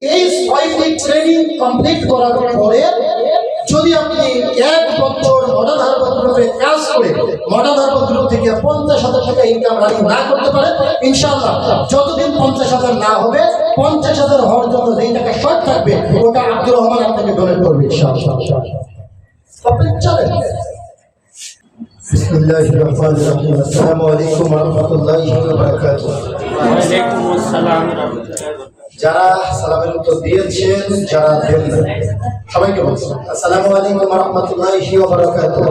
এই 6টি training complete করার পরে যদি আপনি 1 বছর মডার্ন হারবার গ্রুপে কাজ করে মডার্ন হারবার গ্রুপ থেকে 50,000 টাকা ইনকাম রানিং না করতে পারে, ইনশাআল্লাহ যতদিন 50,000 না হবে, 50,000 হওয়ার জন্য যেই টাকা শর্ট থাকবে ওটা আব্দুর রহমান আপনাকে ডোনেট করবে ইনশাআল্লাহ। আপনি চলেন। বিসমিল্লাহির রহমানির রহিম। আসসালামু আলাইকুম ওয়া রাহমাতুল্লাহি ওয়া বারাকাতুহু। ওয়া আলাইকুম আসসালাম ওয়া রাহমাতুল্লাহি। যারা সালামের উত্তর দিয়েছেন, যারা দেন সবাইকে বলছি আসসালামু আলাইকুম ওয়া রাহমাতুল্লাহি ওয়া বারাকাতুহু।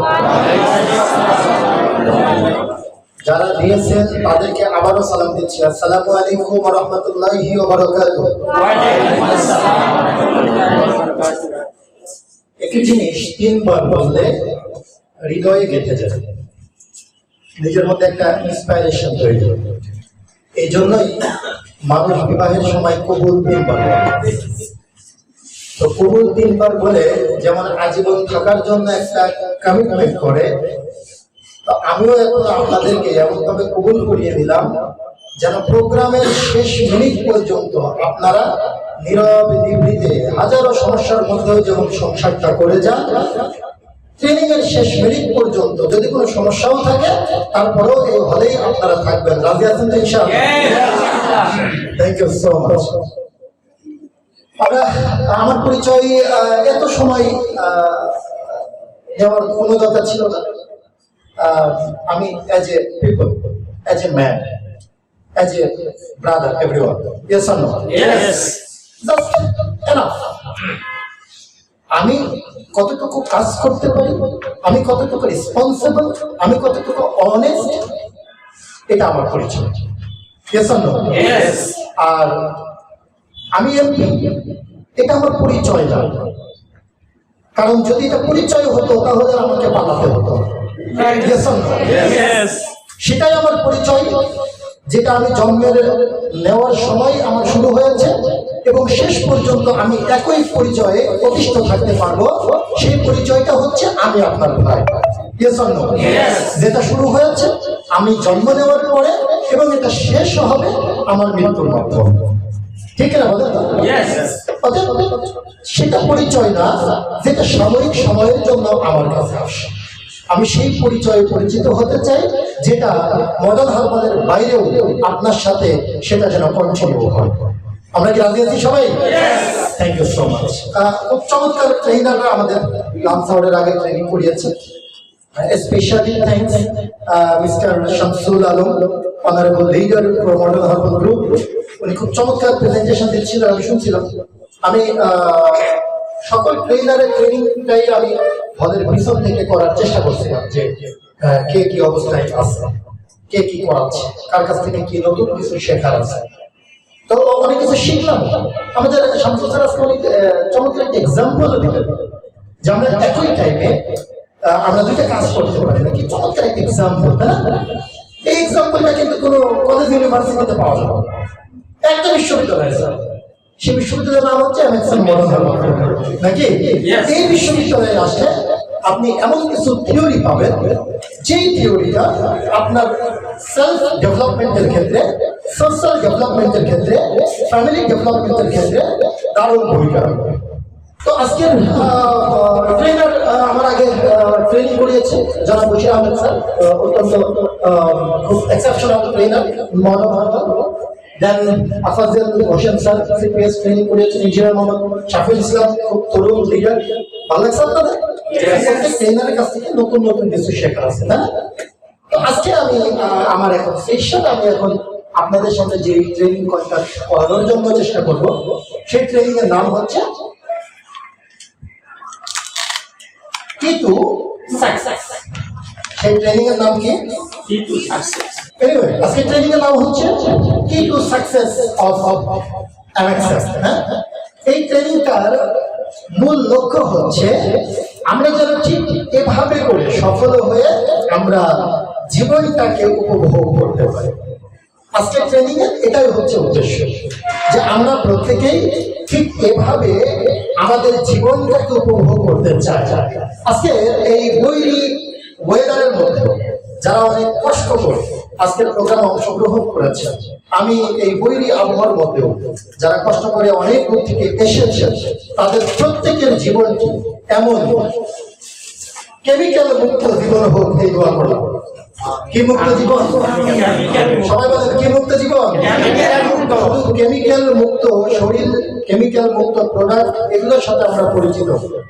যারা দিয়েছেন তাদেরকে আবারও সালাম দিচ্ছি, আসসালামু আলাইকুম ওয়া রাহমাতুল্লাহি ওয়া বারাকাতুহু। ওয়া আলাইকুম আসসালাম ওয়া রাহমাতুল্লাহি ওয়া বারাকাতুহু। একটি জিনিস 3 বার বললে হৃদয়ে গেঁথে যায়, নিজের মধ্যে একটা ইন্সপাইরেশন তৈরি হয়। এই জন্যই মানুষ বিবাহের সময় কবুল 3 বার বলে। তো কবুল 3 বার বলে যেমন আজীবন থাকার জন্য একটা কমিটমেন্ট করে, তো আমিও এখন আপনাদেরকে এমনভাবে কবুল করিয়ে দিলাম যেন প্রোগ্রামের শেষ মিনিট পর্যন্ত আপনারা নীরব নিভৃতে হাজারো সমস্যার মধ্যেও যেমন সংসারটা করে যান, ট্রেনিং এর শেষ মিনিট পর্যন্ত যদি কোনো সমস্যাও থাকে তারপরেও এই হলেই আপনারা থাকবেন। রাজি আছেন তো ইনশাআল্লাহ? Thank you so much. আমার পরিচয় এত সময় দেওয়ার কোনো দরকার ছিল না। আমি as a people, as a man, as a brother, everyone, yes or no? Yes. Just enough. আমি কতটুকু কাজ করতে পারি, আমি কতটুকু রেসপন্সিবল, আমি কতটুকু অনেস্ট, এটা আমার পরিচয়। Yes or no? ইয়েস। আর আমি এমপি, এটা আমার পরিচয় না। কারণ যদি এটা পরিচয় হতো তাহলে আমাকে পালাতে হতো। Yes or no? ইয়েস। সেটাই আমার পরিচয়, যেটা আমি জন্মের নেওয়ার সময় আমার শুরু হয়েছে এবং শেষ পর্যন্ত আমি একই পরিচয়ে প্রতিষ্ঠিত থাকতে পারবো। সেই পরিচয়টা হচ্ছে আমি আপনার ভাই। Yes or no? যেটা শুরু হয়েছে আমি জন্ম নেওয়ার পরে এবং এটা শেষ হবে আমার মৃত্যুর মাধ্যমে। ঠিক না বলেন? সেটা পরিচয় না যেটা সাময়িক সময়ের জন্য আমার কাছে আসে। আমি সেই পরিচয়ে পরিচিত হতে চাই যেটা মডার্ন হারবারের বাইরেও আপনার সাথে সেটা যেন কন্টিনিউ হয়। আমরা কি রাজি আছি সবাই? Thank you so much. খুব চমৎকার ট্রেনাররা আমাদের লাঞ্চ আওয়ারের আগে ট্রেনিং করিয়েছে। Specially thanks mister Shamsul Alam, honourable leader for modern harbour group. উনি খুব চমৎকার প্রেজেন্টেশন দিচ্ছিলেন, আমি শুনছিলাম। আমি সকল ট্রেনারের ট্রেনিংটাই আমি হলের পিছন থেকে করার চেষ্টা করছিলাম যে কে কি অবস্থায় আছে, কে কি করাচ্ছে, কার কাছ থেকে কি নতুন কিছু শেখার আছে। তো অনেক কিছু শিখলাম। আমাদের শামসুল স্যার আজকে অনেক চমৎকার একটা এক্সাম্পল দিলেন যে আমরা একই টাইমে আমরা দুইটা কাজ করতে পারি না। কি চমৎকার একটা এক্সাম্পল, তাই না? এই এক্সাম্পলটা কিন্তু কোনো কলেজ ইউনিভার্সিটিতে পাওয়া যাবে না। একটা বিশ্ববিদ্যালয় স্যার, সেই বিশ্ববিদ্যালয়ের নাম হচ্ছে এমএক্সএল মডার্ন হারবার, নাকি? এই বিশ্ববিদ্যালয়ে আসলে আপনি এমন কিছু থিওরি পাবেন যেই থিওরিটা আপনার সেলফ ডেভেলপমেন্টের ক্ষেত্রে, সোশ্যাল ডেভেলপমেন্টের ক্ষেত্রে, ফ্যামিলি ডেভেলপমেন্টের ক্ষেত্রে দারুণ ভূমিকা রাখবে। তো আজকের ট্রেনার আমার আগে ট্রেনিং করিয়েছে যারা বশির আহমেদ স্যার, অত্যন্ত খুব এক্সেপশনাল ট্রেনার মডার্ন হারবার। দেন আফাজল হোসেন স্যার সিপিএস ট্রেনিং করিয়েছেন। ইঞ্জিনিয়ার মোহাম্মদ শাফিউল ইসলাম, খুব তরুণ লিডার। ভালো লাগছে আপনাদের? ট্রেনারের কাছ থেকে নতুন নতুন কিছু শেখার আছে, না? তো আজকে আমি আমার এখন সেশন, আমি এখন আপনাদের সামনে যে ট্রেনিং করানোর জন্য চেষ্টা করব, সেই ট্রেনিং এর নাম হচ্ছে কি টু সাকসেস। সেই ট্রেনিং এর নাম কি? কি টু সাকসেস। এনিওয়ে, আজকে ট্রেনিং এর নাম হচ্ছে কি টু সাকসেস অফ এমএক্সএস। হ্যাঁ, এই ট্রেনিংটার মূল লক্ষ্য হচ্ছে আমরা যেন ঠিক এভাবে করে সফল হয়ে আমরা জীবনটাকে উপভোগ করতে পারি। আজকের ট্রেনিং এর এটাই হচ্ছে উদ্দেশ্য যে আমরা প্রত্যেকেই ঠিক এভাবে আমাদের জীবনটাকে উপভোগ করতে চাই। আজকে এই বৈরী ওয়েদারের মধ্যে যারা অনেক কষ্ট করে আজকের প্রোগ্রামে অংশগ্রহণ করেছেন। আমি এই বৈরী আবহাওয়ার মধ্যেও যারা কষ্ট করে অনেক দূর থেকে এসেছেন তাদের প্রত্যেকের জীবনটি এমন কেমিক্যাল মুক্ত জীবন হোক, এই দোয়া করলাম। কি মুক্ত জীবন? সবাই বলেন কি মুক্ত জীবন? শুধু কেমিক্যাল মুক্ত শরীর, কেমিক্যাল মুক্ত প্রোডাক্ট এগুলোর সাথে আমরা পরিচিত।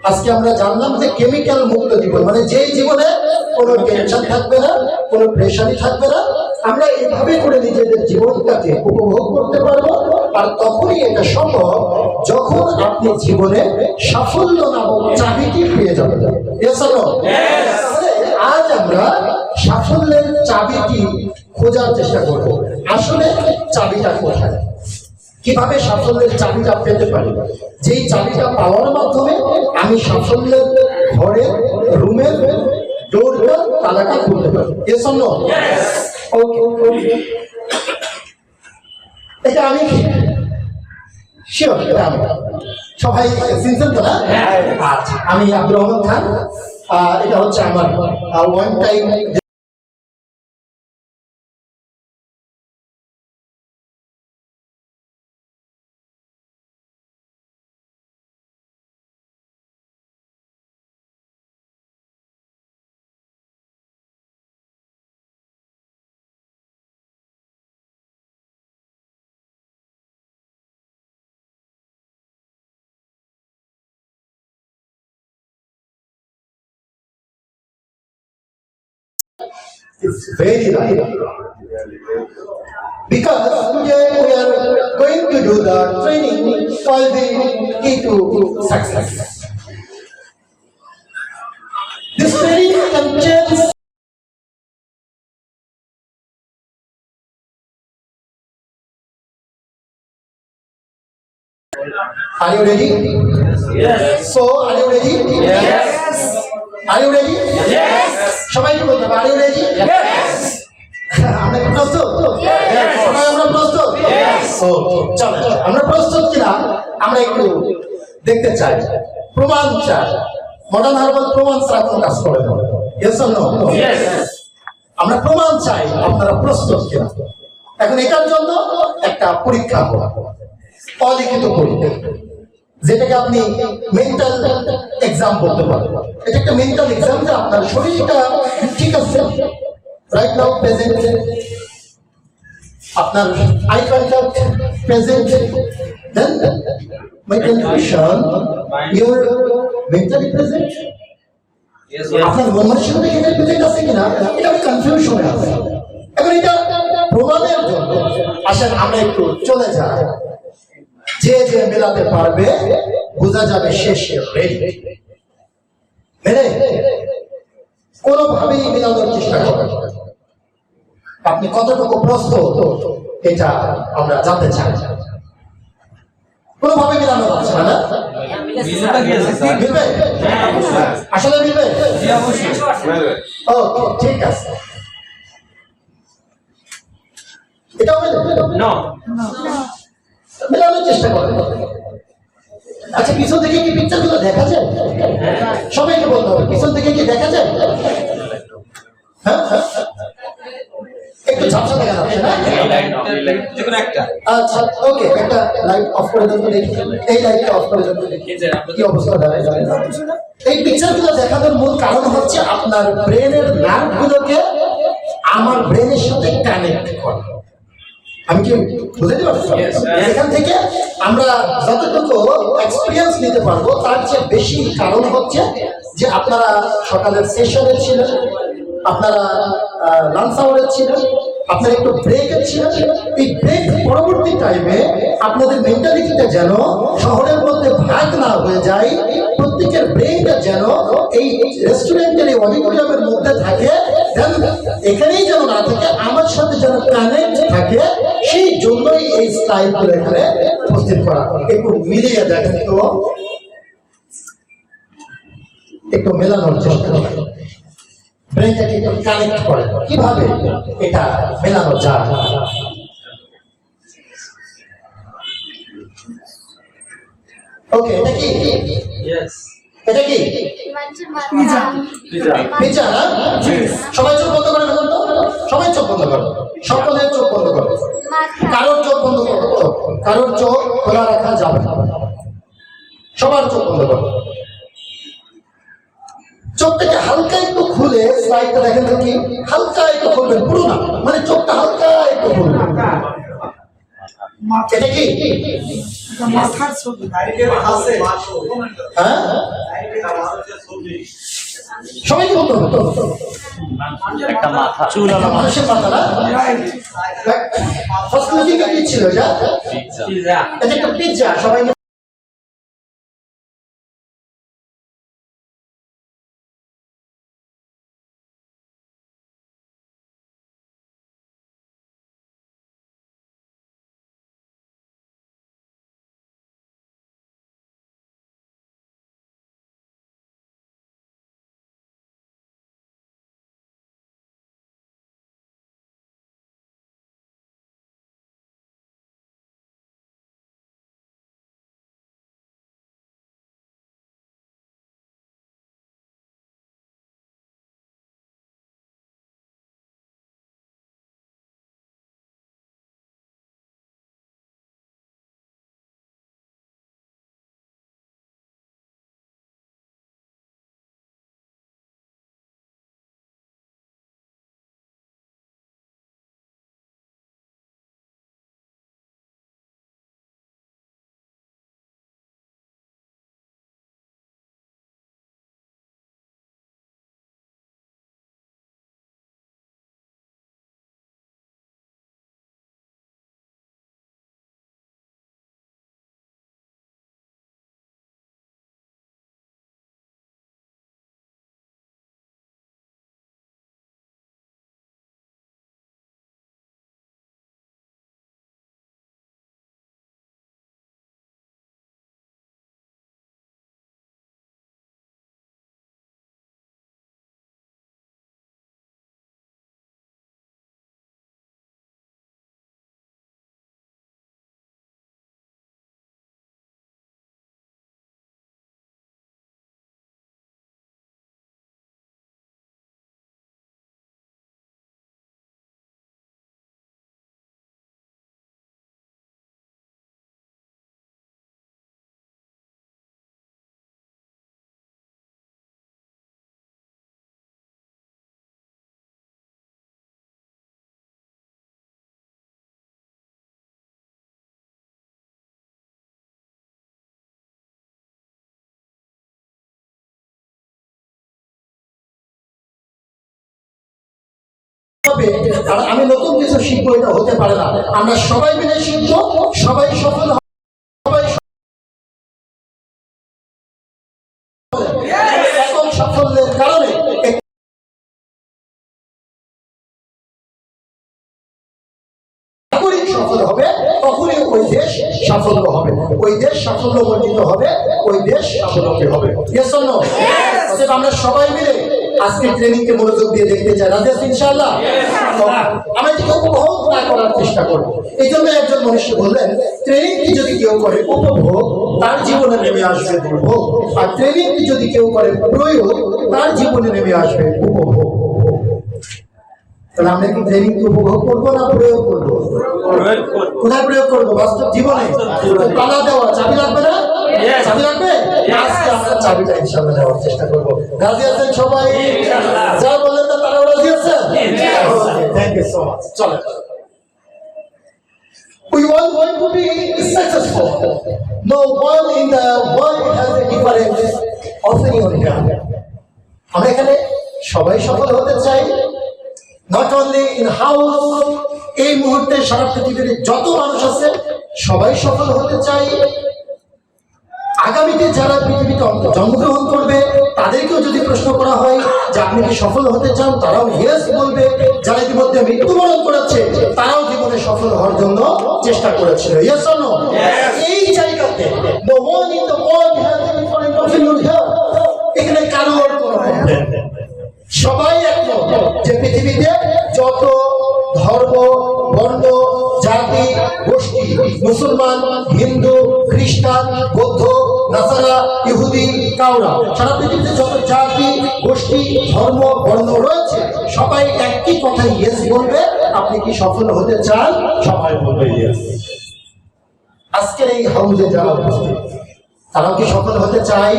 আজকে আমরা জানলাম যে কেমিক্যাল মুক্ত জীবন মানে যেই জীবনে কোনো টেনশন থাকবে না, কোনো প্রেশারই থাকবে না। আমরা এইভাবে করে নিজেদের জীবনটাকে উপভোগ করতে পারবো। আর তখনই এটা সম্ভব যখন আপনি জীবনে সাফল্য নামক চাবিটি পেয়ে যাবেন। আজ আমরা সাফল্যের চাবিটি খোঁজার চেষ্টা করব। আসলে চাবিটা কোথায়, কিভাবে সাফল্যের চাবিটা পেতে পারি, যেই চাবিটা পাওয়ার মাধ্যমে আমি সাফল্যের ঘরের রুমের ডোরটা তালাটা খুলতে পারি। এটা আমি শিওর, সবাই চিনছেন তো না? আচ্ছা, আমি আব্দুর রহমান খান। এটা হচ্ছে আমার one time It's very right. Because today we are going to do the training called the key to success. This training contains Are you ready? Yes. So, are you ready? Yes. Are you ready? Yes. সবাইকে বলতে হবে, are you ready? Yes. আমরা কি প্রস্তুত? Yes. সবাই আমরা প্রস্তুত? Yes. Okay, চলো আমরা প্রস্তুত কিনা আমরা একটু দেখতে চাই, প্রমাণ চাই। মডার্ন হারবাল প্রমাণ ছাড়া কোনো কাজ করে না। Yes or no? Yes. আমরা প্রমাণ চাই আপনারা প্রস্তুত কিনা। এখন এটার জন্য একটা পরীক্ষা হবে, অলিখিত পরীক্ষা, যেটাকে আপনি মেন্টাল এক্সাম বলতে পারেন। এটা একটা মেন্টাল এক্সাম যে আপনার শরীরটা ঠিক আছে, রাইট নাও প্রেজেন্ট, আপনার eye contact present, then my confusion your mentally present. আপনার মন মানসিকতা কি প্রেজেন্ট আছে কিনা এটা আমি কনফিউশনে আছে। এখন এটা প্রমাণের জন্য আসেন আমরা একটু চলে যাই, যে যে মেলাতে পারবে বোঝা যাবে শেষে রেডি। মেলে কোনোভাবেই মেলানোর চেষ্টা করবেন, আপনি কতটুকু প্রস্তুত এটা আমরা জানতে চাই। কোনোভাবে মেলানো যাচ্ছে না, মিলবে? আসলে মিলবে? ওকে, ঠিক আছে। এটাও মিলবে? মেলানোর চেষ্টা করেন। আচ্ছা, পিছন থেকে কি পিকচার গুলো দেখা যায়? সবাইকে বলতে হবে, পিছন থেকে কি দেখা যায়? হ্যাঁ, একটু ঝাপসা দেখা যাচ্ছে না? আচ্ছা, ওকে, একটা লাইট অফ করে দেন তো দেখি। এই লাইটটা অফ করে দেন তো দেখি কি অবস্থা দাঁড়ায়। এই পিকচার গুলো দেখানোর মূল কারণ হচ্ছে আপনার ব্রেনের নার্ভ গুলোকে আমার ব্রেনের সাথে কানেক্ট করা। আমি কি বুঝতে পারছি? এখান থেকে আমরা যতটুকু এক্সপিরিয়েন্স নিতে পারবো তার চেয়ে বেশি কারণ হচ্ছে যে আপনারা সকালের সেশনে ছিলেন, আপনারা লাঞ্চ আওয়ারে ছিলেন, আপনারা একটু ব্রেকে ছিলেন। এই ব্রেক পরবর্তী টাইমে আপনাদের মেন্টালিটিটা যেন শহরের মধ্যে ভাগ না হয়ে যায়, প্রত্যেকের ব্রেনটা যেন এই রেস্টুরেন্টের এই অডিটোরিয়ামের মধ্যে থাকে, দেন এখানেই যেন না থাকে, আমার সাথে যেন কানেক্ট থাকে। সেই জন্যই এই স্টাইলগুলো এখানে উপস্থিত করা। একটু মিলিয়ে দেখেন তো, একটু মেলানোর চেষ্টা করেন, ব্রেনটাকে একটু কানেক্ট করে কিভাবে এটা মেলানো যায়। ওকে, এটা কি? এটা কি? পিজা। পিজা না? সবাই চোখ বন্ধ করে ফেলুন তো। সবাই চোখ বন্ধ করো, সকলের চোখ বন্ধ করো, কারোর চোখ বন্ধ করো, কারোর চোখ খোলা রাখা যাবে না, সবার চোখ বন্ধ করো। চোখটাকে হালকা একটু খুলে স্লাইডটা দেখেন তো কি হালকা একটু খুলবেন, পুরো না, মানে চোখটা হালকা একটু খুলবেন। এটা কি মাথার ছবি হ্যাঁ সবাইকে বলতে হবে তো, একটা মাথা চুল আলা মানুষের মাথা না, ফার্স্ট লুকিং কি ছিল এটা? এটা একটা পিৎজা, সবাই আর আমি নতুন কিছু শিখবো, এটা হতে পারে না। আমরা সবাই মিলে শিখবো, সবাই সফল হবে, সবাই এখন সাফল্যের কারণে নাগরিক সফল হবে, তখনই ওই দেশ সাফল্য হবে, ওই দেশ সাফল্য বর্জিত হবে, ওই দেশ স্বাবলম্বী হবে। Yes or no? অতএব আমরা সবাই মিলে আজকে ট্রেনিং কে মনোযোগ দিয়ে দেখতে চাই, রাজি আছি ইনশাআল্লাহ? আমরা এটাকে উপভোগ না করার চেষ্টা করবো। এই জন্য একজন মনীষী বললেন, ট্রেনিং কি যদি কেউ করে উপভোগ, তার জীবনে নেমে আসবে দুর্ভোগ, আর ট্রেনিং কি যদি কেউ করে প্রয়োগ, তার জীবনে নেমে আসবে উপভোগ। তাহলে আমরা কি ট্রেনিং কে উপভোগ করবো না প্রয়োগ করবো? কোথায় প্রয়োগ করবো? বাস্তব জীবনে। তালা দেওয়া চাবি লাগবে না? চাবি লাগবে? আজকে আমরা চাবিটা ইনশাআল্লাহ দেওয়ার চেষ্টা করবো। রাজি আছেন সবাই? যা বললেন না তারাও রাজি আছেন? Thank you so much. চলেন, we all want to be successful. No one in the world has a different opinion here. আমরা এখানে সবাই সফল হতে চাই, নট অনলি ইন হাউস, এই মুহূর্তে সারা পৃথিবীর যত মানুষ আছে সবাই সফল হতে চাই। আগামীতে যারা পৃথিবীতে জন্মগ্রহণ করবে তাদেরকেও যদি প্রশ্ন করা হয় যে আপনি কি সফল হতে চান, তারাও ইয়েস বলবে। যারা ইতিমধ্যে মৃত্যুবরণ করেছে তারাও জীবনে সফল হওয়ার জন্য চেষ্টা করেছিল। Yes or no? এই জায়গাতে no one in the world has a different opinion here. এখানে কারোর কোনো প্রবলেম, সবাই একমত যে পৃথিবীতে যত ধর্ম, বর্ণ, জাতি, গোষ্ঠী, মুসলমান, হিন্দু, খ্রিস্টান, বৌদ্ধ, নাসারা, ইহুদি, কাউরা, সারা পৃথিবীতে যত জাতি, গোষ্ঠী ধর্ম বর্ণ রয়েছে, সবাই একই কথাই ইয়েস বলবে। আপনি কি সফল হতে চান? সবাই বলবে ইয়েস। আজকের এই হাউজে যারা উপস্থিত তারাও কি সফল হতে চাই?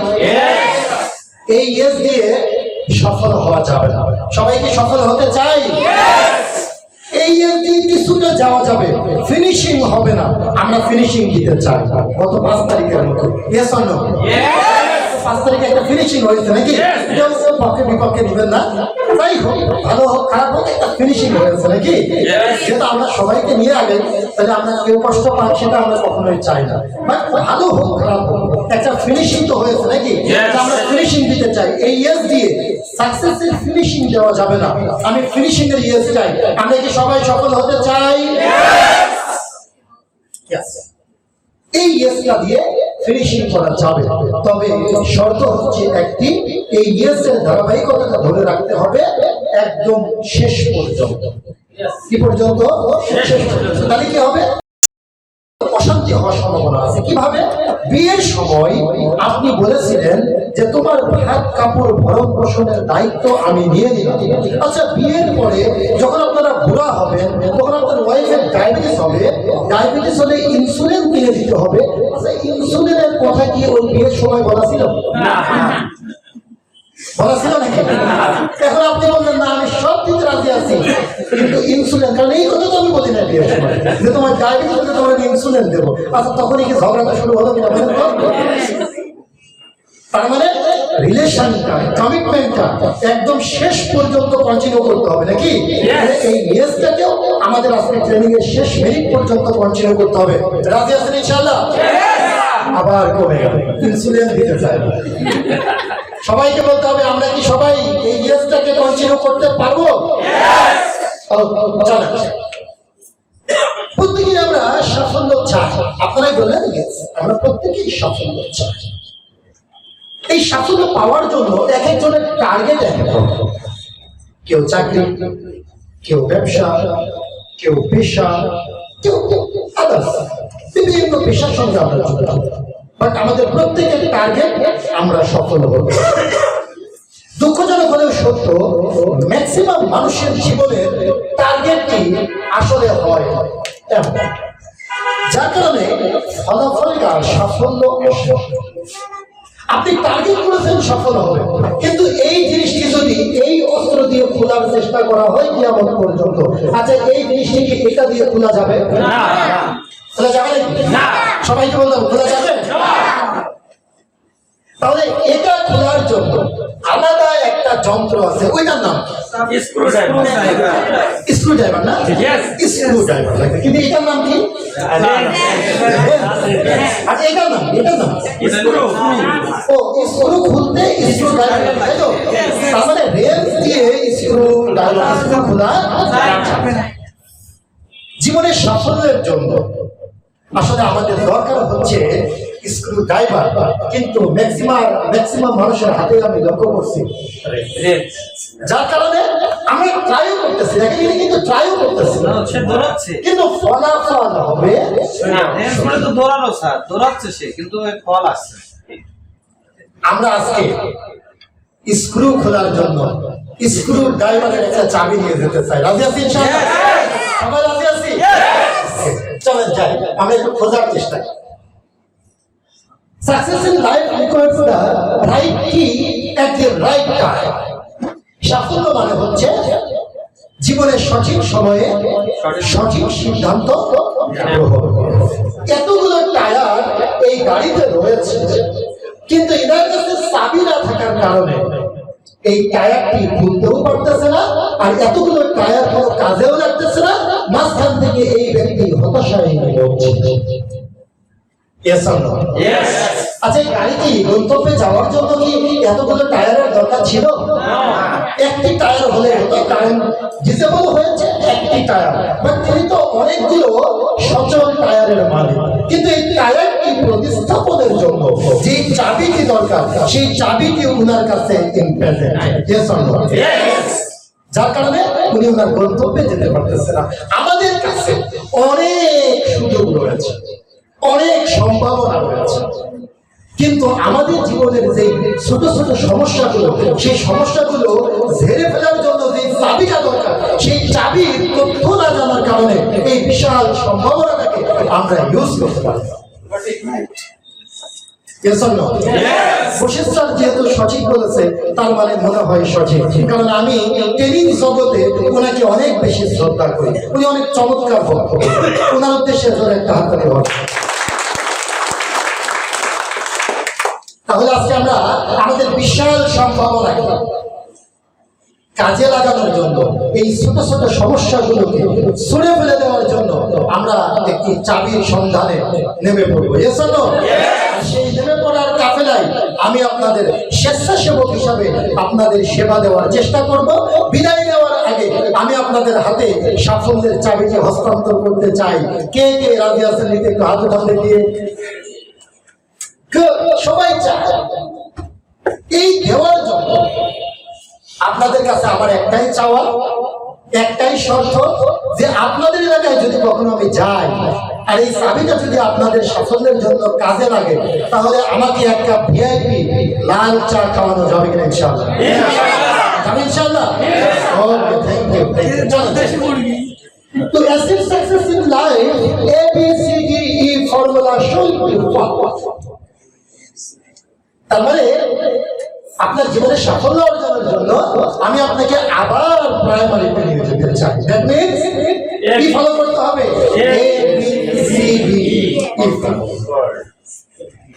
এই ইয়েস দিয়ে সফল হওয়া যাবে না। সবাই কি সফল হতে চাই? এই ইয়েস দিয়ে কিছুটা যাওয়া যাবে, ফিনিশিং হবে না। আমরা ফিনিশিং দিতে চাই গত 5 তারিখের মতো। Yes or no? 5 তারিখে একটা ফিনিশিং হয়েছে নাকি? কেউ পক্ষে বিপক্ষে নিবেন না, তাই হোক, ভালো হোক খারাপ হোক, একটা ফিনিশিং হয়েছে নাকি? সেটা আমরা সবাইকে নিয়ে আগে, তাহলে আমরা কেউ কষ্ট পাই সেটা আমরা কখনোই চাই না। বাট ভালো হোক খারাপ হোক, একটা ফিনিশিং তো হয়েছে নাকি? আমরা ফিনিশিং দিতে চাই। এই ইয়েস দিয়ে সাকসেসের ফিনিশিং দেওয়া যাবে না। আমি ফিনিশিং এর ইয়েস চাই। আমরা কি সবাই সফল হতে চাই? এই ইয়েসটা দিয়ে ফিনিশিং করা যাবে, তবে শর্ত হচ্ছে একটি, এই ইয়েসের ধারাবাহিকতা ধরে রাখতে হবে একদম শেষ পর্যন্ত। কি পর্যন্ত? শেষ পর্যন্ত। তাহলে কি হবে? অশান্তি হওয়ার সম্ভাবনা আছে। কিভাবে? বিয়ের সময় আপনি বলেছিলেন যে তোমার ভাত কাপড় ভরণ পোষণের দায়িত্ব আমি নিয়ে নিলাম। আচ্ছা, বিয়ের পরে যখন আপনারা বুড়া হবেন, তখন আপনার ওয়াইফের ডায়াবেটিস হবে, ডায়াবেটিস হলে ইনসুলিন কিনে দিতে হবে। আচ্ছা, ইনসুলিনের কথা কি ওই বিয়ের সময় বলা ছিল? বলা ছিল নাকি? এখন আপনি বললেন না আমি সব দিতে রাজি আছি, কিন্তু ইনসুলিন, কারণ এই কথা তো আমি বলি না বিয়ের সময় যে তোমার ডায়াবেটিস হলে তোমার ইনসুলিন দেবো। আচ্ছা, তখনই কি ঝগড়াটা শুরু হলো কিনা বলেন তো? তার মানে রিলেশনটা, কমিটমেন্টটা একদম শেষ পর্যন্ত কন্টিনিউ করতে হবে নাকি? এই ইয়েসটাকেও আমাদের আজকে ট্রেনিং এর শেষ মিনিট পর্যন্ত কন্টিনিউ করতে হবে। রাজি আছেন ইনশাআল্লাহ? আবার কমে গেল, ইনসুলিন দিতে চাই। সবাইকে বলতে হবে আমরা কি সবাই এই ইয়েসটাকে কন্টিনিউ করতে পারবো? চলেন, প্রত্যেকেই আমরা সাফল্য চাই। আপনারাই বললেন আমরা প্রত্যেকেই সাফল্য চাই। এই সাফল্য পাওয়ার জন্য এক একজনের টার্গেট এক এক রকম। কেউ চাকরি, কেউ ব্যবসা, কেউ পেশা, কেউ আদার্স, বিভিন্ন পেশার সঙ্গে আমরা যুক্ত। বাট আমাদের প্রত্যেকের টার্গেট আমরা সফল হব। দুঃখজনক হলেও সত্য, ম্যাক্সিমাম মানুষের জীবনের টার্গেটটি আসলে হয় এমন, যার কারণে ফলাফলটা সাফল্য আসে। আপনি টার্গেট করেছেন সফল হবে, কিন্তু এই জিনিসটি যদি এই অস্ত্র দিয়ে খোলার চেষ্টা করা হয় কিয়ামত পর্যন্ত, আচ্ছা এই জিনিসটি কি এটা দিয়ে খোলা যাবে? খোলা যাবে না। সবাইকে বললাম খোলা যাবে। তাহলে এটা খোলার জন্য আলাদা একটা যন্ত্র আছে, ওইটার নাম স্ক্রু ড্রাইভার। না, স্ক্রু ড্রাইভার লাগে, কিন্তু এটার নাম কি? আচ্ছা, এটার নাম স্ক্রু খুলতে স্ক্রু ড্রাইভার, তাই তো? তার মানে রেঞ্জ দিয়ে স্ক্রু ড্রাইভার খোলা যাবে না। জীবনের সাফল্যের জন্য আসলে আমাদের দরকার হচ্ছে স্ক্রু ড্রাইভার, কিন্তু ম্যাক্সিমাম মানুষের হাতে আমি লক্ষ্য করছি, যার কারণে আমি ট্রাইও করতেছি, কিন্তু ট্রাইও করতেছি না, কিন্তু ফলাফল হবে তো দৌড়ানো স্যার, দৌড়াচ্ছে সে, কিন্তু ফল আসছে। আমরা আজকে স্ক্রু খোলার জন্য স্ক্রু ড্রাইভারের একটা চাবি নিয়ে যেতে চাই। রাজি আছি ইনশাআল্লাহ? সবাই রাজি আছি? চলেন যাই, আমরা একটু খোঁজার চেষ্টা করি। Success in life requires the right key at the right time. সাফল্য মানে হচ্ছে জীবনের সঠিক সময়ে সঠিক সিদ্ধান্ত গ্রহণ। এতগুলো টায়ার এই গাড়িতে রয়েছে, কিন্তু এদের কাছে চাবি না থাকার কারণে এই টায়ারটি খুলতেও পারতেছে না, আর এতগুলো টায়ার কোনো কাজেও লাগতেছে না। মাঝখান থেকে এই ব্যক্তি হতাশায় ভুগছে। আচ্ছা, এই গাড়িটি গন্তব্যে যাওয়ার জন্য কি এতগুলো টায়ারের দরকার ছিল? একটি টায়ার হলে হতো, কারণ ডিসেবল হয়েছে একটি টায়ার, বাট তিনি তো অনেকগুলো সচল টায়ারের মালিক। কিন্তু এই টায়ারটি প্রতিস্থাপনের জন্য যে চাবিটি দরকার, সেই চাবিটি উনার কাছে ইম্প্রেজেন্ট, যার কারণে উনি ওনার গন্তব্যে যেতে পারতেছে না। আমাদের কাছে অনেক সুযোগ রয়েছে, অনেক সম্ভাবনা রয়েছে, কিন্তু আমাদের জীবনের যে ছোট ছোট সমস্যাগুলো, সেই সমস্যাগুলো ঝেড়ে ফেলার জন্য যে চাবিটা দরকার, সেই চাবির তথ্য না জানার কারণে এই বিশাল সম্ভাবনাটাকে আমরা ইউজ করতে পারি। বশিষ্ঠ যেহেতু সঠিক বলেছে, তার মানে মনে হয় সঠিক, কারণ আমি ট্রেনিং জগতে ওনাকে অনেক বেশি শ্রদ্ধা করি। উনি অনেক চমৎকার বক্তব্য, ওনার উদ্দেশ্যে ধরে একটা হাত তালি হবে। তাহলে আজকে আমরা আমাদের বিশাল সম্ভাবনাকে কাজে লাগানোর জন্য, এই ছোট ছোট সমস্যাগুলোকে ছুঁড়ে ফেলে দেওয়ার জন্য আমরা একটি চাবির সন্ধানে নেমে পড়বো। সেই নেমে পড়ার কাফেলায় আমি আপনাদের স্বেচ্ছাসেবক হিসাবে আপনাদের সেবা দেওয়ার চেষ্টা করব। বিদায় নেওয়ার আগে আমি আপনাদের হাতে সাফল্যের চাবিটি হস্তান্তর করতে চাই। কে কে রাজি আছেন নিতে একটু হাত উঠাতে দিয়ে? সবাই চায়। এই দেওয়ার জন্য আপনাদের কাছে আমার একটাই চাওয়া, একটাই শর্ত, যে আপনাদের এলাকায় যদি কখনো আমি যাই আর এই চাবিটা যদি আপনাদের সাফল্যের জন্য কাজে লাগে, তাহলে আমাকে এক কাপ ভিআইপি লাল চা খাওয়ানো যাবে কিনা? ইনশাআল্লাহ যাবে ইনশাআল্লাহ। Okay, thank you. To achieve success in life, ABCDE formula should be followed. তার মানে আপনার জীবনে সাফল্য অর্জনের জন্য আমি আপনাকে আবার প্রাইমারিতে নিয়ে যেতে চাই। দ্যাট মিন্স কি ফলো করতে হবে? ABCDE।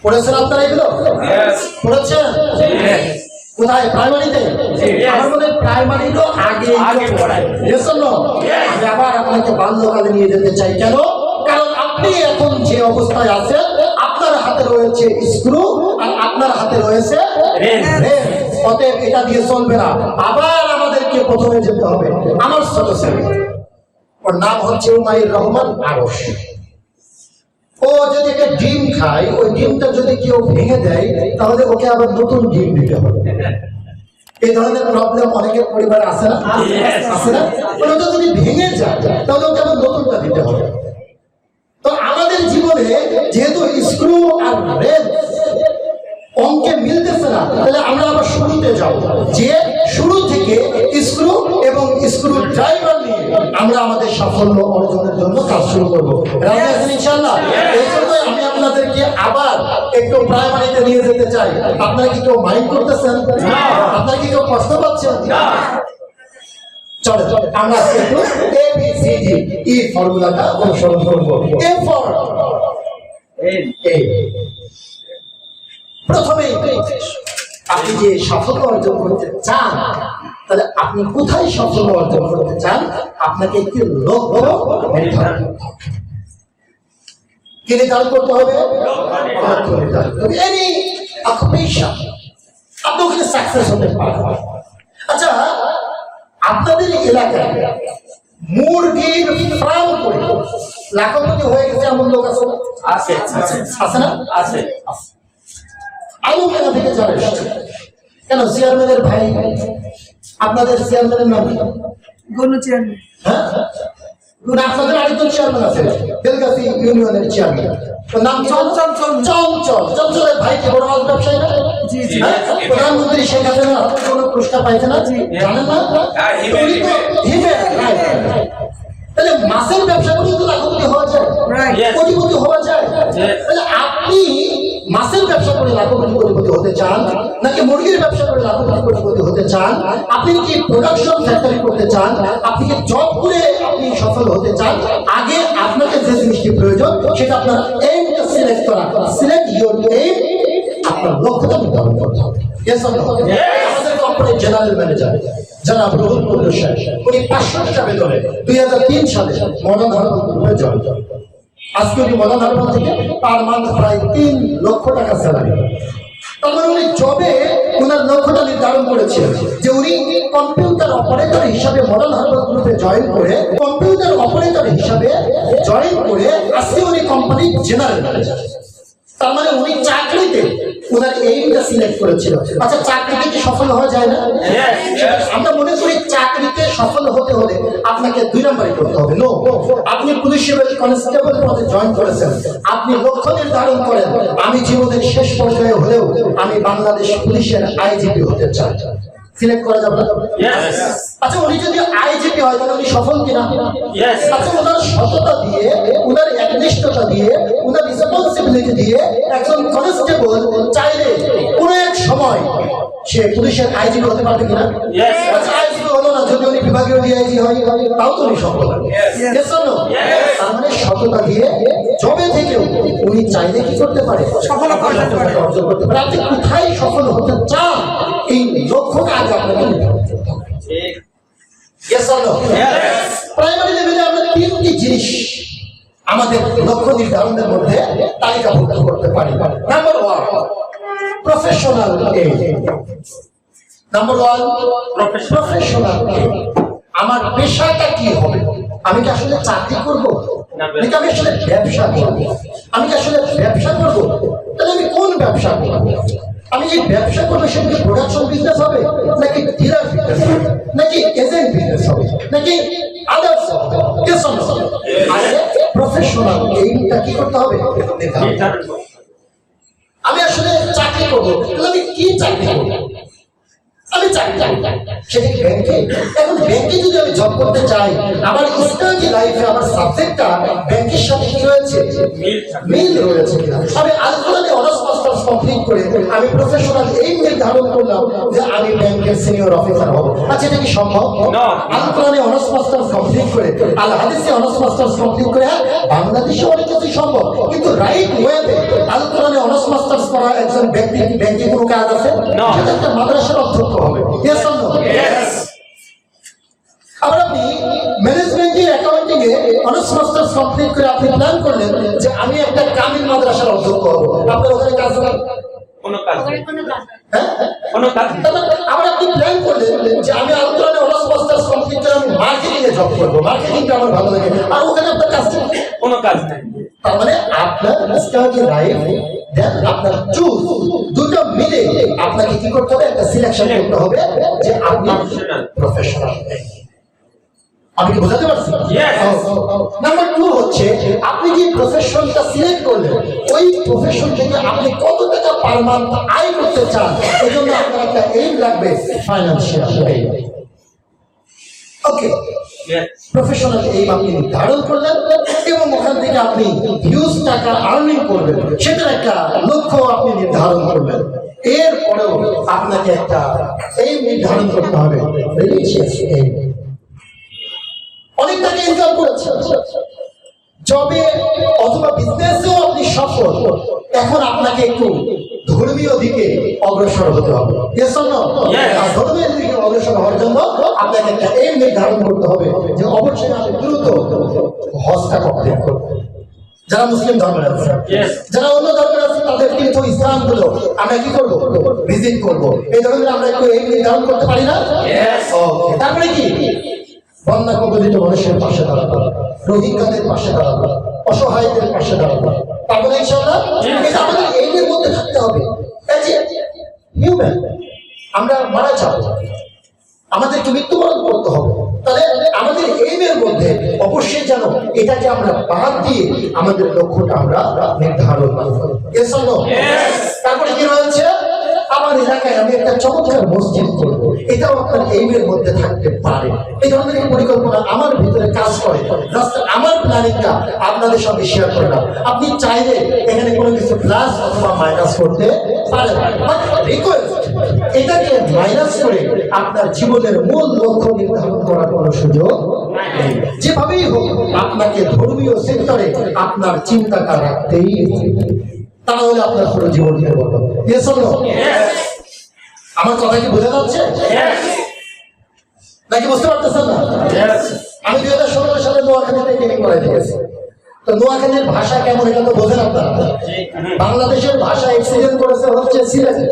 পড়েছেন আপনারা এগুলো? পড়েছেন? কোথায়? প্রাইমারিতে? আমার মনে হয় প্রাইমারিরও আগে পড়ায়। আমি আবার আপনাকে বাল্যকালে নিয়ে যেতে চাই। কেন? কারণ আপনি এখন যে অবস্থায় আছেন, আপনার হাতে রয়েছে স্ক্রু আর আপনার হাতে রয়েছে রেল। অতএব এটা দিয়ে চলবে না, আবার আমাদেরকে প্রথমে যেতে হবে। আমার ছোট ছেলে, ওর নাম হচ্ছে উমাইর রহমান আরশ। ও যদি একটা ডিম খায়, ওই ডিমটা যদি কেউ ভেঙে দেয়, তাহলে ওকে আবার নতুন ডিম দিতে হবে। এই ধরনের প্রবলেম অনেকের পরিবারে আছে না? আছে না? ওটা যদি ভেঙে যায়, তাহলে ওকে আবার নতুনটা দিতে হবে। তো আমাদের জীবনে যেহেতু স্ক্রু আর রেল অঙ্কে মিলতেছে না, তাহলে আমরা আবার শুরুতে যাব, যে শুরু থেকে স্ক্রু এবং স্ক্রু ড্রাইভার নিয়ে আমরা আমাদের সাফল্য অর্জনের জন্য কাজ শুরু করবো। রাজি আছেন ইনশাআল্লাহ? এই জন্য আমি আপনাদেরকে আবার একটু প্রাইমারিতে নিয়ে যেতে চাই। আপনারা কি কেউ মাইন্ড করতেছেন? আপনারা কি কেউ কষ্ট পাচ্ছেন? চলে আমরা একটু ABCDE ফর্মুলাটা অনুসরণ করবো। A for প্রথমে আপনি যে সাফল্য অর্জন করতে চান, তাহলে আপনি কোথায় সাফল্য অর্জন করতে চান? আপনাকে একটি লক্ষ্য নির্ধারণ করতে হবে। কি নির্ধারণ করতে হবে? লক্ষ্য নির্ধারণ করতে হবে। এনি অকুপেশন আপনি ওখানে সাকসেস হতে পারবেন। আচ্ছা, আপনাদের এলাকায় মুরগির ফার্ম করে লাখপতি হয়ে গেছে এমন লোক আছে না? আছে। আছে না? আছে। আলু মেলা থেকে চলে এসছে। কেন? চেয়ারম্যানের ভাই। আপনাদের চেয়ারম্যানের নাম কি? গনু চেয়ারম্যান। হ্যাঁ, আপনাদের আরেকজন চেয়ারম্যান আছে, বেলগাছি ইউনিয়নের চেয়ারম্যান, নাম চঞ্চলের ভাই কি বড় মাছ ব্যবসায়ী না? প্রধানমন্ত্রী শেখ হাসিনা কোনো পুরস্কার পাইছে না? জানেন না? তাহলে মাছের ব্যবসা করে তো লাখপতি হওয়া যায়, কোটিপতি হওয়া যায়। তাহলে আপনি মাছের ব্যবসা করে লাখপতি কোটিপতি হতে চান, নাকি মুরগির ব্যবসা করে লাখপতি কোটিপতি হতে চান? আপনি কি প্রোডাকশন ফ্যাক্টরি করতে চান? আপনি কি জব করে আপনি সফল হতে চান? আগে আপনাকে যে জিনিসটি প্রয়োজন, সেটা আপনার এইমটা সিলেক্ট করা। সিলেক্ট ইউর এইম, আপনার লক্ষ্যটা নির্ধারণ করতে হবে। আমাদের কোম্পানির জেনারেল ম্যানেজার জনাব রুহুল কুদ্দুস সাহেব, উনি 500 টাকা বেতনে 2003 সালে মডার্ন হারবাল গ্রুপে জয়েন করেন। আজকে উনি মডার্ন হারবাল থেকে পার মান্থ প্রায় 3 লক্ষ টাকা স্যালারি। তার মানে উনি জবে ওনার লক্ষ্যটা নির্ধারণ করেছিলেন যে উনি কম্পিউটার অপারেটর হিসাবে মডার্ন হারবাল গ্রুপে জয়েন করে, কম্পিউটার অপারেটর হিসাবে জয়েন করে আজকে উনি কোম্পানির জেনারেল ম্যানেজার। তার মানে উনি চাকরিতে ওনার এইমটা সিলেক্ট করেছিল। আচ্ছা, চাকরিতে কি সফল হওয়া যায় না? আমরা মনে করি চাকরিতে সফল হতে হলে আপনাকে 2 নম্বরই করতে হবে। নো, আপনি পুলিশের কনস্টেবল পদে জয়েন করেছেন, আপনি লক্ষ্য নির্ধারণ করেন আমি জীবনের শেষ পর্যায়ে আমি বাংলাদেশ পুলিশের আইজিপি হতে চাই, সিলেক্ট করা যাবে? Yes. আচ্ছা, উনি যদি আইজিপি হয় তাহলে উনি সফল কিনা? Yes. আচ্ছা, ওনার সততা দিয়ে, ওনার একনিষ্ঠতা দিয়ে, ওনার রেসপন্সিবিলিটি দিয়ে একজন কনস্টেবল চাইলে কোনো এক সময় সে পুলিশের আইজিপি হতে পারবে কিনা? Yes. আচ্ছা, আইজিপি হলো না, যদি উনি বিভাগীয় ডিআইজি হয় তাও তো উনি সফল হবে। Yes or no? তার মানে সততা দিয়ে জবে থেকেও উনি চাইলে কি করতে পারে? সফলতা অর্জন করতে পারে। আপনি কোথায় সফল হতে চান এই লক্ষ্যটা আগে আপনাকে নির্ধারণ করতে হবে। Yes or no? Yes. Primary লেভেলে আমরা তিনটি জিনিস আমাদের লক্ষ্য নির্ধারণের মধ্যে তালিকাভুক্ত করতে পারি। Number one, professional aim. Number one, professional aim. আমার পেশাটা কি হবে? আমি কি আসলে চাকরি করবো, নাকি আমি আসলে ব্যবসা করবো? আমি কি আসলে ব্যবসা করবো? তাহলে আমি কোন ব্যবসা করবো? আমি যে ব্যবসা করবো সেটা কি প্রোডাকশন বিজনেস হবে, নাকি ডিলার বিজনেস হবে, নাকি এজেন্ট বিজনেস হবে, নাকি আদার্স হবে? প্রফেশনাল এইমটা কি করতে হবে? নির্ধারণ। আমি আসলে চাকরি করবো, তাহলে আমি কি চাকরি করবো? আমি চাকরি সেটা কি ব্যাংকে? এখন ব্যাংকে যদি আমি জব করতে চাই, আমার স্টাডি লাইফে আমার সাবজেক্টটা ব্যাংকের সাথে কি রয়েছে? মিল রয়েছে। আমি আল কোরআনে অনার্স মাস্টার্স কমপ্লিট করে আমি প্রফেশনাল এইম নির্ধারণ করলাম যে আমি ব্যাংকের সিনিয়র অফিসার হব। আচ্ছা, এটা কি সম্ভব? আল কোরআনে অনার্স মাস্টার্স কমপ্লিট করে, আল হাদিসে অনার্স মাস্টার্স কমপ্লিট করে বাংলাদেশে অনেক কিছু সম্ভব, কিন্তু রাইট ওয়েতে আল কোরআনে অনার্স মাস্টার্স করা একজন ব্যক্তি ব্যাংকে কোনো কাজ আছে? সেটা একটা মাদ্রাসার অধ্যক্ষ হবে। Yes or no? Yes. আবার আপনি ম্যানেজমেন্টে অ্যাকাউন্টিং এ অনার্স মাস্টার্স কমপ্লিট করে আপনি প্ল্যান করলেন যে আমি একটা কামিল মাদ্রাসার অধ্যক্ষ হব। আপনার ওখানে কাজ হবে? কোনো কাজ নেই। হ্যাঁ, কোনো কাজ নেই। আবার আপনি প্ল্যান করলেন যে আমি আলতোরানে অনার্স মাস্টার্স কমপ্লিট করে আমি মার্কেটিং এ জব করবো, মার্কেটিংটা আমার ভালো লাগে, আর ওখানে আপনার কাজ নেই। কোনো কাজ নেই। তার মানে আপনার স্টাডি লাইফ দেন আপনার চুজ দুটো মিলে আপনাকে কি করতে হবে? একটা সিলেকশন করতে হবে যে আপনি প্রফেশনাল। আমি কি বোঝাতে পারছি? নাম্বার টু হচ্ছে, আপনি যে প্রফেশনটা সিলেক্ট করলেন ওই প্রফেশন থেকে আপনি কত টাকা পার মান্থ আয় করতে চান, এই জন্য আপনার একটা এইম লাগবে, ফাইন্যান্সিয়াল এইম। ওকে, প্রফেশনাল এইম আপনি নির্ধারণ করলেন এবং ওখান থেকে আপনি হিউজ টাকা আর্নিং করবেন, সেটার একটা লক্ষ্য আপনি নির্ধারণ করবেন। এরপরেও আপনাকে একটা এইম নির্ধারণ করতে হবে, রিলিজিয়াস এইম। অনেক টাকা ইনকাম করেছেন, জবে অথবা বিজনেসেও আপনি সফল, এখন আপনাকে একটু ধর্মীয় দিকে অগ্রসর হতে হবে। Yes or no? আর ধর্মীয় দিকে অগ্রসর হওয়ার জন্য আপনাকে একটা এইম নির্ধারণ করতে হবে যে অবশ্যই আমি দ্রুত হজটা কমপ্লিট করবো। যারা মুসলিম ধর্মের আছে, যারা অন্য ধর্মের আছে, তাদের তীর্থ স্থানগুলো আমরা কি করবো? ভিজিট করবো। এই ধরনের আমরা একটু এইম নির্ধারণ করতে পারি না? তারপরে কি? বন্যা কবলিত মানুষের পাশে দাঁড়াবো, রোহিঙ্গাদের পাশে দাঁড়াবো, অসহায়দের পাশে দাঁড়াবো। তারপরে ইনশাআল্লাহ এটা আমাদের এইমের মধ্যে থাকতে হবে। হিউম্যান, আমরা মারা যাবো, আমাদেরকে মৃত্যুবরণ করতে হবে, তাহলে আমাদের এইমের মধ্যে অবশ্যই যেন এটাকে আমরা বাদ দিয়ে আমাদের লক্ষ্যটা আমরা নির্ধারণ করি। তারপরে কি রয়েছে? আমার এলাকায় আমি একটা চমৎকার মসজিদ করবো, এটাও আপনার এইমের মধ্যে থাকতে পারে। এই ধরনের পরিকল্পনা আমার ভিতরে কাজ করে, আমার প্ল্যানিংটা আপনাদের সঙ্গে শেয়ার করলাম। আপনি চাইলে এখানে কোনো কিছু প্লাস অথবা মাইনাস করতে পারেন, এটাকে মাইনাস করে আপনার জীবনের মূল লক্ষ্য নির্ধারণ করার কোনো সুযোগ নেই। যেভাবেই হোক আপনাকে ধর্মীয় সেক্টরে আপনার চিন্তাটা রাখতেই হবে, তাহলে আপনার পুরো জীবন নিয়ে বলবো। আমার কথা কি বোঝা যাচ্ছে নাকি বুঝতে পারতেছেন না? আমি 2017 সালে নোয়াখালীতে ট্রেনিং করাইতে গেছি। তো নোয়াখালীর ভাষা কেমন এটা তো বোঝেন আপনারা। বাংলাদেশের ভাষা এক্সিডেন্ট করেছে হচ্ছে সিলেটে,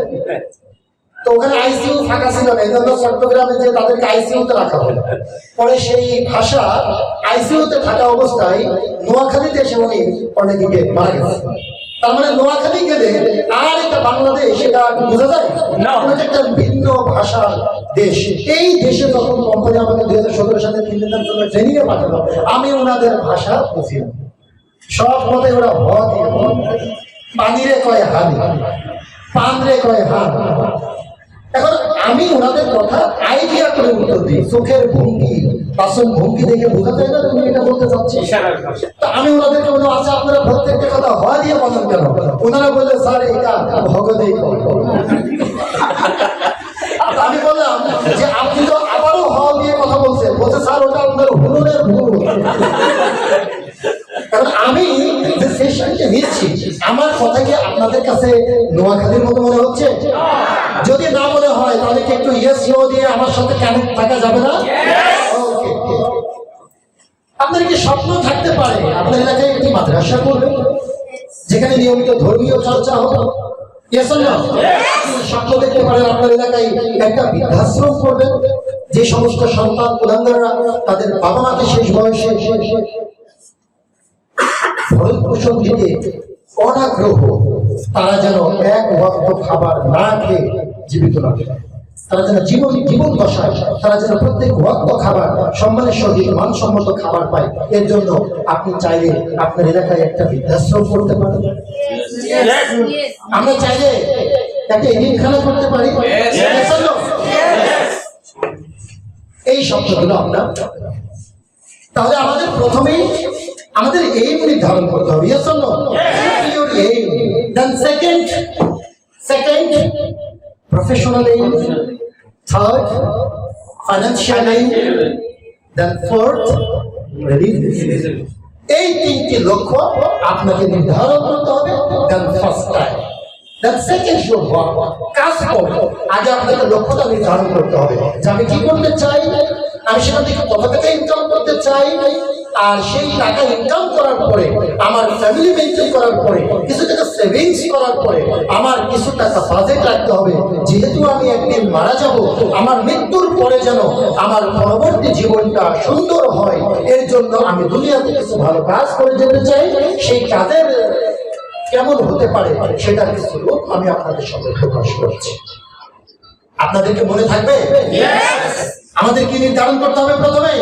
তো ওখানে আইসিইউ ফাঁকা ছিল না, এই জন্য চট্টগ্রামে যে তাদেরকে আইসিইউতে রাখা হলো। পরে সেই ভাষা আইসিইউতে থাকা অবস্থায় নোয়াখালীতে এসে উনি অনেকে মারা গেছে। তার মানে নোয়াখালী গেলে আর এটা বাংলাদেশ এটা বোঝা যায় না, একটা ভিন্ন ভাষার দেশ। এই দেশে যখন কোম্পানি আমাকে 2017 সালে 3 দিনের জন্য ট্রেনিং এ পাঠালো, আমি ওনাদের ভাষা বুঝি সব মতে ওরা পানিরে কয় হানি, পান্দ্রে কয় হ্যাঁ। এখন আমি ওনাদের কথা আইডিয়া করে উত্তর দিই, চোখের ভঙ্গি বাসন ভঙ্গি দেখে বোঝা যায় না তুমি এটা বলতে চাচ্ছি। তা আমি ওনাদেরকে বললাম আচ্ছা আপনারা প্রত্যেকটা কথা হয় দিয়ে বলেন কেন? ওনারা বললেন স্যার এটা ভগদেই কয়। আমি বললাম যে আপনি তো আবারও হওয়া দিয়ে কথা বলছেন, বলছে স্যার ওটা আপনার হুনুরের ভুল। কারণ আমি যে সেশনটা নিচ্ছি আমার কথা কি আপনাদের কাছে নোয়াখালীর মতো মনে হচ্ছে? যদি না মনে হয় তাহলে কি একটু ইয়েস নো দিয়ে আমার সাথে কানেক্ট থাকা যাবে না? Okay. আপনার কি স্বপ্ন থাকতে পারে আপনার এলাকায় একটি মাদ্রাসা করবেন যেখানে নিয়মিত ধর্মীয় চর্চা হবে? Yes or no? স্বপ্ন দেখতে পারেন আপনার এলাকায় একটা বৃদ্ধাশ্রম করবেন যে সমস্ত সন্তান প্রধানরা তাদের বাবা মাকে শেষ বয়সে ভরণ পোষণ দিতে অনাগ্রহ, তারা যেন এক ওয়াক্ত খাবার না খেয়ে জীবিত রাখে, তারা যেন জীবন দশায় তারা যেন প্রত্যেক ওয়াক্ত খাবার সম্মানের সহিত মানসম্মত খাবার পায়। এর জন্য আপনি চাইলে আপনার এলাকায় একটা বৃদ্ধাশ্রম করতে পারেন। আমরা চাইলে একটা এতিমখানা করতে পারি। এই শব্দগুলো আমরা তাহলে আমাদের প্রথমেই আমাদের এইম নির্ধারণ করতে হবে। Yes or no? Your aim. Then second, professional aim. Third, financial aim. Then fourth, religious. এই তিনটি লক্ষ্য আপনাকে নির্ধারণ করতে হবে। Then first time. Then second should work. কাজ করবে আগে আপনাকে লক্ষ্যটা নির্ধারণ করতে হবে যে আমি কি করতে চাই, আমি সেখান থেকে কত টাকা ইনকাম করতে চাই, আর সেই টাকা ইনকাম করার পরে আমার ফ্যামিলি মেনটেন করার পরে কিছু টাকা সেভিংস করার পরে আমার কিছু টাকা বাজেট রাখতে হবে। যেহেতু আমি একদিন মারা যাব, আমার মৃত্যুর পরে যেন আমার পরবর্তী জীবনটা সুন্দর হয়, এর জন্য আমি দুনিয়াতে কিছু ভালো কাজ করে যেতে চাই। সেই কাজের কেমন হতে পারে সেটার কিছু রূপ আমি আপনাদের সামনে প্রকাশ করছি। আপনাদেরকে মনে থাকবে? আমাদের কি নির্ধারণ করতে হবে প্রথমে?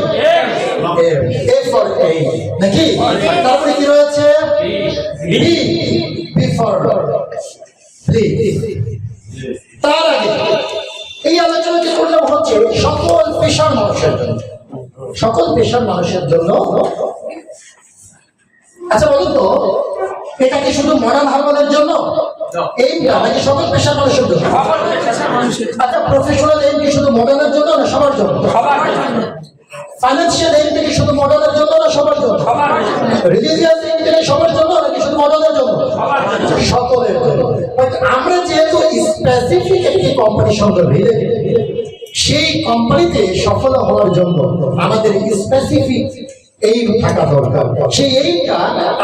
A for A নাকি? তারপরে কি রয়েছে? B for B। তার আগে এই আলোচনাটি করলাম হচ্ছে সকল পেশার মানুষের জন্য, সকল পেশার মানুষের জন্য। আচ্ছা বলুন তো, এটা কি শুধু মডার্ন হারবালের জন্য এইমটা নাকি সকল পেশার মানুষের জন্য? আচ্ছা প্রফেশনাল এইম কি শুধু মডার্নের জন্য না সবার জন্য? ফাইন্যান্সিয়াল এইম কি শুধু মডার্নের জন্য না সবার জন্য? রিলিজিয়াস এইম কি সবার জন্য নাকি শুধু মডার্নের জন্য? সকলের জন্য। বাট আমরা যেহেতু স্পেসিফিক একটি কোম্পানির সঙ্গে রিলেটেড, সেই কোম্পানিতে সফল হওয়ার জন্য আমাদের স্পেসিফিক এইম থাকা দরকার। সেই এইমটা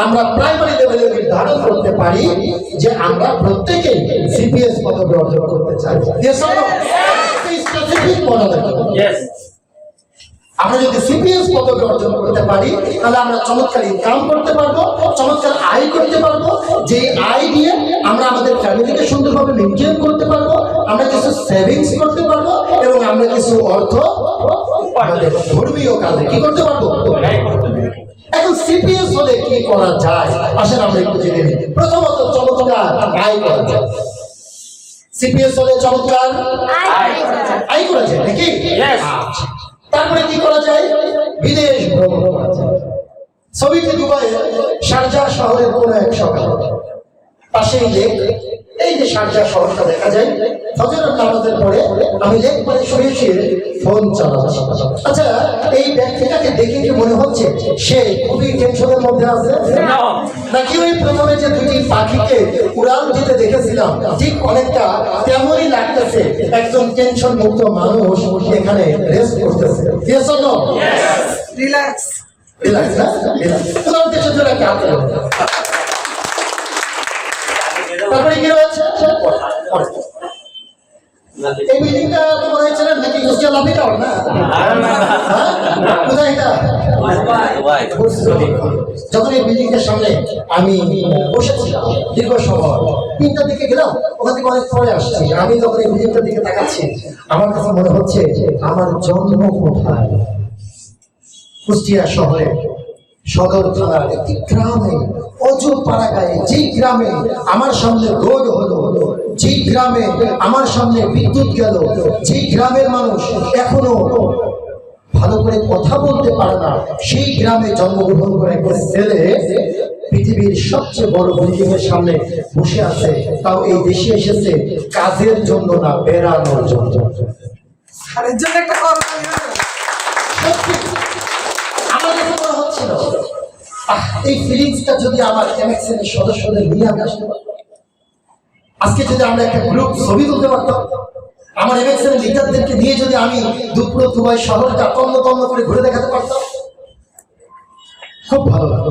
আমরা প্রাইমারি লেভেলে নির্ধারণ করতে পারি যে আমরা প্রত্যেকেই সিপিএস পদক অর্জন করতে চাই। স্পেসিফিক পদক। আমরা যদি সিপিএস পদক অর্জন করতে পারি তাহলে আমরা চমৎকার ইনকাম করতে পারবো, চমৎকার আয় করতে পারবো। যে আয় দিয়ে আমরা আমাদের ফ্যামিলিকে সুন্দরভাবে মেনটেন করতে পারবো, আমরা কিছু সেভিংস করতে পারবো এবং আমরা কিছু অর্থ আমাদের ধর্মীয় কাজে কি করতে পারবো। এখন সিপিএস হলে কি করা যায় আসেন আমরা একটু জেনে নিই। প্রথমত চমৎকার আয় করা যায়। সিপিএস হলে চমৎকার আয় করা যায় নাকি? তারপরে কি করা যায়? বিদেশ ভ্রমণ করা যায়। ছবিতে দুবাই শারজাহ শহরের কোন এক সকাল পাশেই লেক, এই যে শারজাহ শহরটা দেখা যায়, ফজরের নামাজের পরে আমি লেক পারে শুয়ে শুয়ে ফোন চালাচ্ছি। আচ্ছা এই ব্যক্তিটাকে দেখে কি মনে হচ্ছে সে খুবই টেনশনের মধ্যে আছে নাকি ওই প্রথমে যে দুটি পাখিকে উড়ান দিতে দেখেছিলাম ঠিক অনেকটা তেমনই লাগতেছে একজন টেনশন মুক্ত মানুষ এখানে রেস্ট করতেছে? Yes or no? Relax relax না? তোমার দেশের জন্য একটা হাত দাও। তারপরে কি রয়েছে? এই বিল্ডিংটা তো মনে হচ্ছে নাকি কুষ্টিয়া লাফিটাও না? কোথায় এটা? যখন এই বিল্ডিংটার সামনে আমি বসেছিলাম দীর্ঘ সময়, 3টার দিকে গেলাম, ওখান থেকে অনেক পরে আসছি। আমি যখন এই বিল্ডিংটার দিকে তাকাচ্ছি আমার কাছে মনে হচ্ছে আমার জন্ম কোথায়? কুষ্টিয়া শহরে সদর থানার একটি গ্রামে অজপাড়াগায়ে, যেই গ্রামে আমার সামনে রোড হলো, যেই গ্রামে আমার সামনে বিদ্যুৎ গেল, যেই গ্রামের মানুষ এখনো ভালো করে কথা বলতে পারে না, সেই গ্রামে জন্মগ্রহণ করে একটা ছেলে পৃথিবীর সবচেয়ে বড় বিল্ডিং এর সামনে বসে আছে, তাও এই দেশে এসেছে কাজের জন্য না, বেড়ানোর জন্য। আর এর জন্য একটা করণীয় হলো। সত্যি আমার কাছে মনে হচ্ছিল এই ফিলিংসটা যদি আমার এমএক্সএন এর সদস্যদের নিয়ে আমি আসতে পারতাম, আজকে যদি আমরা একটা গ্রুপ ছবি তুলতে পারতাম, আমার এমএক্সএন এর লিডারদেরকে নিয়ে যদি আমি দুপুর দুবাই শহরটা তন্ন তন্ন করে ঘুরে দেখাতে পারতাম, খুব ভালো লাগতো।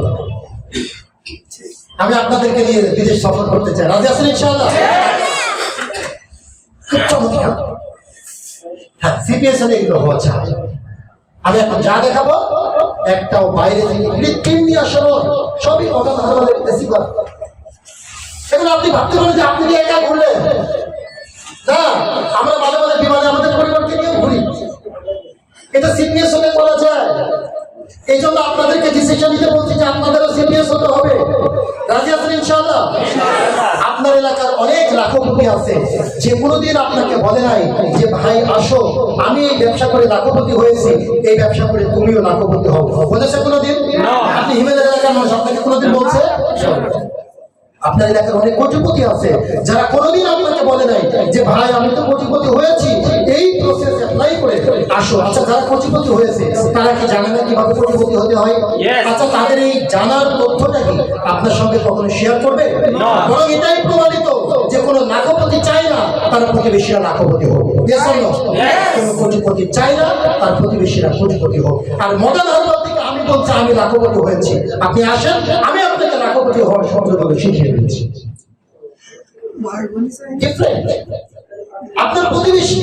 আমি আপনাদেরকে নিয়ে বিদেশ সফর করতে চাই, রাজি আছেন ইনশাআল্লাহ? খুব চমৎকার। হ্যাঁ, সিপিএস এগুলো হওয়া চাই। আমি এখন যা দেখাবো একটাও বাইরে থেকে কৃত্রিম নিয়ে আসলো, সবই মডার্ন হারবালের বেশি করা। সেখানে আপনি ভাবতে পারেন যে আপনি কি একা ঘুরলেন না, আমরা মাঝে মাঝে বিমানে আমাদের পরিবারকে নিয়ে ঘুরি, এটা সিপিএস হতে করা যায়। এই জন্য আপনাদেরকে ডিসিশন নিতে বলছি যে আপনাদেরও সিপিএস হতে হবে, রাজি আছেন ইনশাআল্লাহ? আপনার এলাকার অনেক লাখপতি আছে যে কোনোদিন আপনাকে বলে নাই যে ভাই আসো আমি এই ব্যবসা করে লাখপতি হয়েছি, এই ব্যবসা করে তুমিও লাখপতি হও, বলেছে কোনোদিন? আপনি হিমেলের এলাকার মানুষ, আপনাকে কোনোদিন বলছে? আপনার এলাকার অনেক কোটিপতি আছে যারা কোনোদিন আপনাকে বলে নাই যে ভাই আমি তো কোটিপতি হয়েছি, এই প্রসেস অ্যাপ্লাই করে আসো। আচ্ছা, যারা কোটিপতি হয়েছে তারা কি জানে না কিভাবে কোটিপতি হতে হয়? আচ্ছা, তাদের এই জানার তথ্যটা কি আপনার সঙ্গে কখনো শেয়ার করবে? বরং এটাই প্রমাণিত যে কোনো লাখপতি চায় না তার প্রতিবেশীরা লাখপতি হোক। কোনো কোটিপতি চায় না তার প্রতিবেশীরা কোটিপতি হোক। আর মডার্ন হারবার থেকে আমি বলছি আমি লাখপতি হয়েছি, আপনি আসেন, আমি আপনাকে লাখপতি হওয়ার সূত্রগুলো শিখিয়ে দিচ্ছি। আপনার প্রতিবেশী,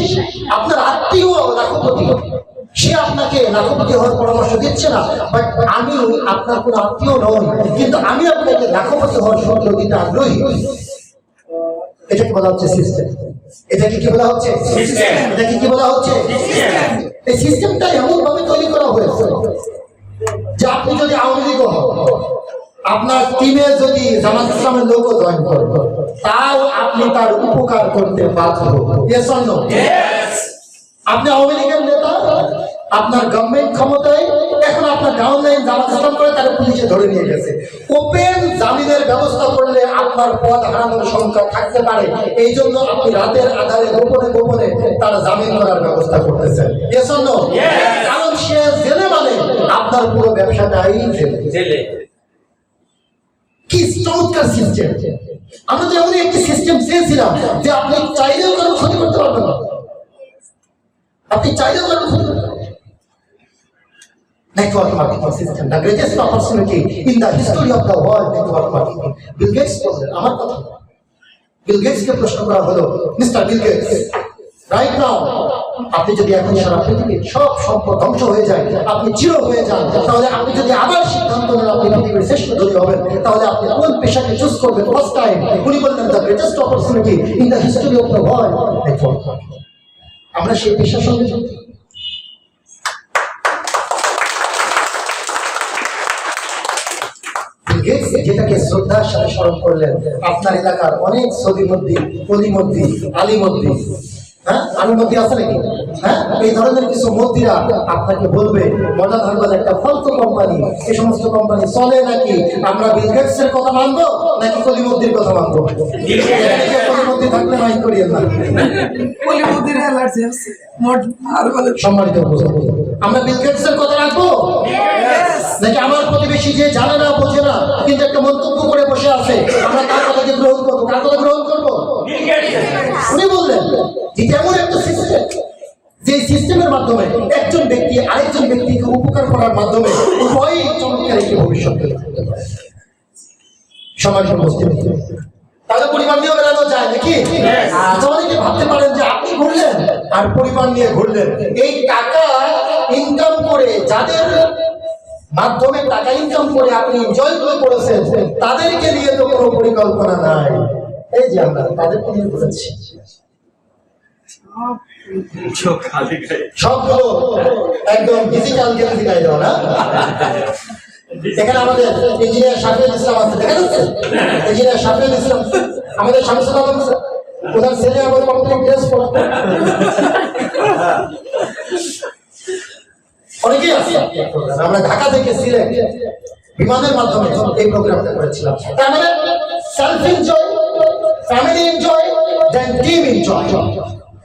আপনার আত্মীয় লাখপতি, সে আপনাকে লাখপতি হওয়ার পরামর্শ দিচ্ছে না, বাট আমি আপনার কোনো আত্মীয় নই, কিন্তু আমি আপনাকে লাখপতি হওয়ার সূত্র দিতে আগ্রহী। এটাকে বলা হচ্ছে সিস্টেম। এটাকে কি বলা হচ্ছে? এটাকে কি বলা হচ্ছে? এই সিস্টেমটা এমন ভাবে তৈরি করা হয়েছে যে আপনি যদি আওয়ামী লীগ হন, আপনার টিমে যদি জামাত ইসলামের লোকও জয়েন করেন, তাও আপনি তার উপকার করতে বাধ্য। Yes or no? আপনি আওয়ামী লীগের নেতা, আপনার গভর্নমেন্ট ক্ষমতায়, এখন আপনার ডাউনলাইন জামাত ইসলাম করে তারা পুলিশে ধরে নিয়ে গেছে, ওপেন জামিনের ব্যবস্থা করলে আপনার পদ হারানোর সংখ্যা থাকতে পারে, এই জন্য আপনি রাতের আধারে গোপনে গোপনে তারা জামিন করার ব্যবস্থা করতেছেন। Yes or no? কারণ সে জেলে মানে আপনার পুরো ব্যবসাটাই জেলে। কি চমৎকার সিস্টেম! আমরা তো এমন একটি সিস্টেম চেয়েছিলাম যে আপনি চাইলেও কারো ক্ষতি করতে পারবেন না, আপনি চাইলেও কারো ক্ষতি করতে পারবেন। Network marketing system, the greatest opportunity in the history of the world, network marketing. Bill Gates বললেন, আমার কথা। বিল গেটসকে প্রশ্ন করা হলো, mister Bill Gates, right now আপনি যদি এখন সারা পৃথিবীর সব সম্পদ ধ্বংস হয়ে যায়, আপনি জিরো হয়ে যান, তাহলে আপনি যদি আবার সিদ্ধান্ত নেন আপনি পৃথিবীর শ্রেষ্ঠ ধনী হবেন, তাহলে আপনি কোন পেশাকে চুজ করবেন? ফার্স্ট টাইম উনি বললেন, the greatest opportunity in the history of the world, network marketing. আমরা সেই পেশার সঙ্গে যুক্ত। যেটাকে শ্রদ্ধার সাথে স্মরণ করলেন, আপনার এলাকার অনেক সদিমদ্দি, অলিমদ্দি, আলিমদ্দি, হ্যাঁ আলিমদ্দি আছে নাকি? হ্যাঁ, এই ধরনের কিছু মদ্দিরা আপনাকে বলবে মডার্ন হারবাল একটা ফালতু কোম্পানি, এই সমস্ত কোম্পানি চলে নাকি? আমরা বিল গেটসের কথা মানবো নাকি কলিমদ্দির কথা মানবো? কলিমদ্দি থাকলে মাইন্ড করিয়েন না, কলিমদ্দির অ্যালার্জি আছে মডার্ন হারবালের। সম্মানিত উপস্থিতি, আমরা বিল গেটসের কথা রাখবো নাকি আমার প্রতিবেশী যে জানে না বোঝে না কিন্তু একটা মন্তব্য করে বসে আছে, আমরা তার কথাকে গ্রহণ করবো? কার কথা গ্রহণ করবো? উনি বললেন যে এমন একটা সিস্টেম, যে সিস্টেমের মাধ্যমে একজন ব্যক্তি আরেকজন ব্যক্তিকে উপকার করার মাধ্যমে উভয়ই চমৎকার একটি ভবিষ্যৎ তৈরি করতে পারে। সমাজ উপস্থিতি, তাহলে পরিবার নিয়ে বেড়ানো যায় নাকি? অনেকে ভাবতে পারেন যে আপনি ঘুরলেন আর পরিবার নিয়ে ঘুরলেন, এই টাকা ইনকাম করে, যাদের মাধ্যমে টাকা ইনকাম করে আপনি এনজয় করে করেছেন, তাদেরকে নিয়ে তো কোনো পরিকল্পনা নাই। এই যে আমরা তাদেরকে নিয়ে ঘুরেছি, সবগুলো একদম ডিজিটাল গেম দিকাই দাও না, এখানে আমাদের ইঞ্জিনিয়ার শাফিউল ইসলাম আছে, দেখা যাচ্ছে ইঞ্জিনিয়ার শাফিউল ইসলাম, আমাদের শামসুল আলম স্যার, ওনার ছেলে আমার কমপ্লিট ড্রেস পরে অনেকেই আছে। আমরা ঢাকা থেকে সিলেট বিমানের মাধ্যমে এই প্রোগ্রামটা করেছিলাম। তার মানে self enjoy, family enjoy, then team enjoy.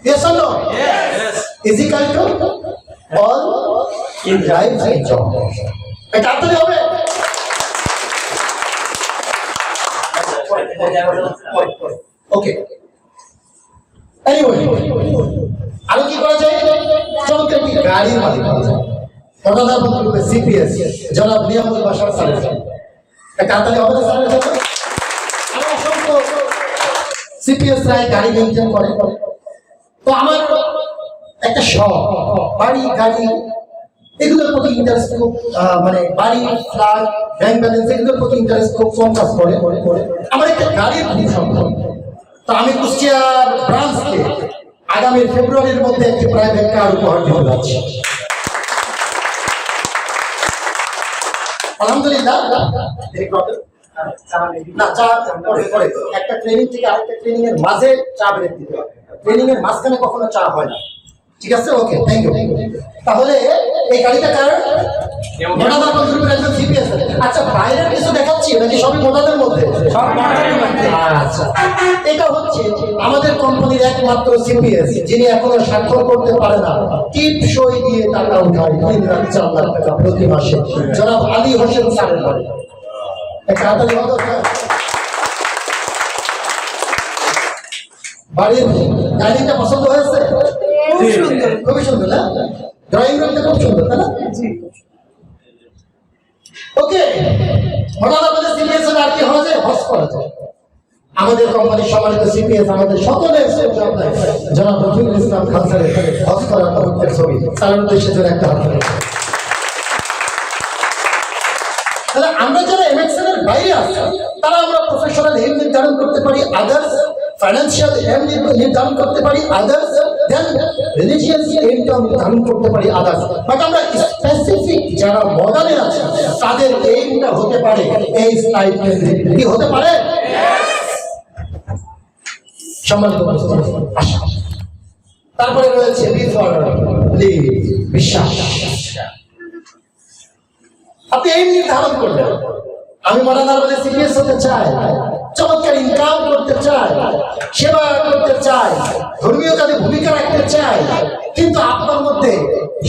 Yes or no? Yes. Is equal to all in life enjoy. এটা আপনি হবে। ওকে, এনিওয়ে আরো কি করা যায়? চলতে কি গাড়ির মালিক করা যায়। প্রধান গ্রুপে সিপিএস জনাব নিয়ামুল বাশার স্যারের এটা তাহলে হবে স্যারের জন্য। আমার অসংখ্য সিপিএস রায় গাড়ি মেনটেন করে। তো আমার একটা শখ, বাড়ি গাড়ি এগুলোর প্রতি ইন্টারেস্ট খুব, মানে বাড়ি ফ্ল্যাট ব্যাংক ব্যালেন্স এগুলোর প্রতি ইন্টারেস্ট খুব কম কাজ করে। আমার একটা গাড়ির খুব শখ। তো আমি কুষ্টিয়া ব্রাঞ্চকে আগামী ফেব্রুয়ারির মধ্যে একটি প্রাইভেট কার উপহার দিতে যাচ্ছি। আলহামদুলিল্লাহ। না, চা পরে পরে একটা ট্রেনিং থেকে আরেকটা ট্রেনিং এর মাঝে চা ব্রেক দিতে হবে। ট্রেনিং এর মাঝখানে কখনো চা হয় না। ঠিক আছে, ওকে, থ্যাংক ইউ। তাহলে এই গাড়িটা কার? মোটাদার কন্ট্রিবিউটর একজন সিপিএস। আচ্ছা, বাইরের কিছু দেখাচ্ছি নাকি সবই মোটাদের মধ্যে? সব মোটাদের মধ্যে। আচ্ছা, এটা হচ্ছে আমাদের কোম্পানির একমাত্র সিপিএস যিনি এখনো স্বাক্ষর করতে পারে না, টিপ সই দিয়ে টাকা উঠায় 3 লাখ 4 লাখ টাকা প্রতি মাসে। জনাব আলী হোসেন স্যারের বাড়ি। একটা হাতালি হতো স্যার। বাড়ির গাড়িটা পছন্দ হয়েছে? খুব সুন্দর। খুবই সুন্দর না? ড্রয়িং রুমটা খুব সুন্দর, তাই না? জি। ওকে, হঠাৎ আমাদের সিপিএস এর আর কি হওয়া যায়? হজ করা যায়। আমাদের কোম্পানির সম্মানিত সিপিএস আমাদের সকলের জনাব রফিকুল ইসলাম খান স্যারের হজ করার মুহূর্তের ছবি তার উদ্দেশ্যে জন্য একটা হাত তুলে। তাহলে আমরা যারা এমএক্সএল এর বাইরে আছি তারা আমরা প্রফেশনাল এম নির্ধারণ করতে পারি, আদার্স ফাইন্যান্সিয়াল এম নির্ধারণ করতে পারি, আদার্স দেন রিলিজিয়াস এমটা নির্ধারণ করতে পারি, আদার্স। বাট আমরা স্পেসিফিক যারা মডেলে আছে তাদের এইমটা হতে পারে এই স্লাইড কি হতে পারে? সম্মানিত আশা। তারপরে রয়েছে বিফর বিশ্বাস। আপনি এই নির্ধারণ করবেন আমি মডার্ন সিপিএস হতে চাই, চমৎকার ইনকাম করতে চাই, সেবা করতে চাই, ধর্মীয় কাজে ভূমিকা রাখতে চাই, কিন্তু আপনার মধ্যে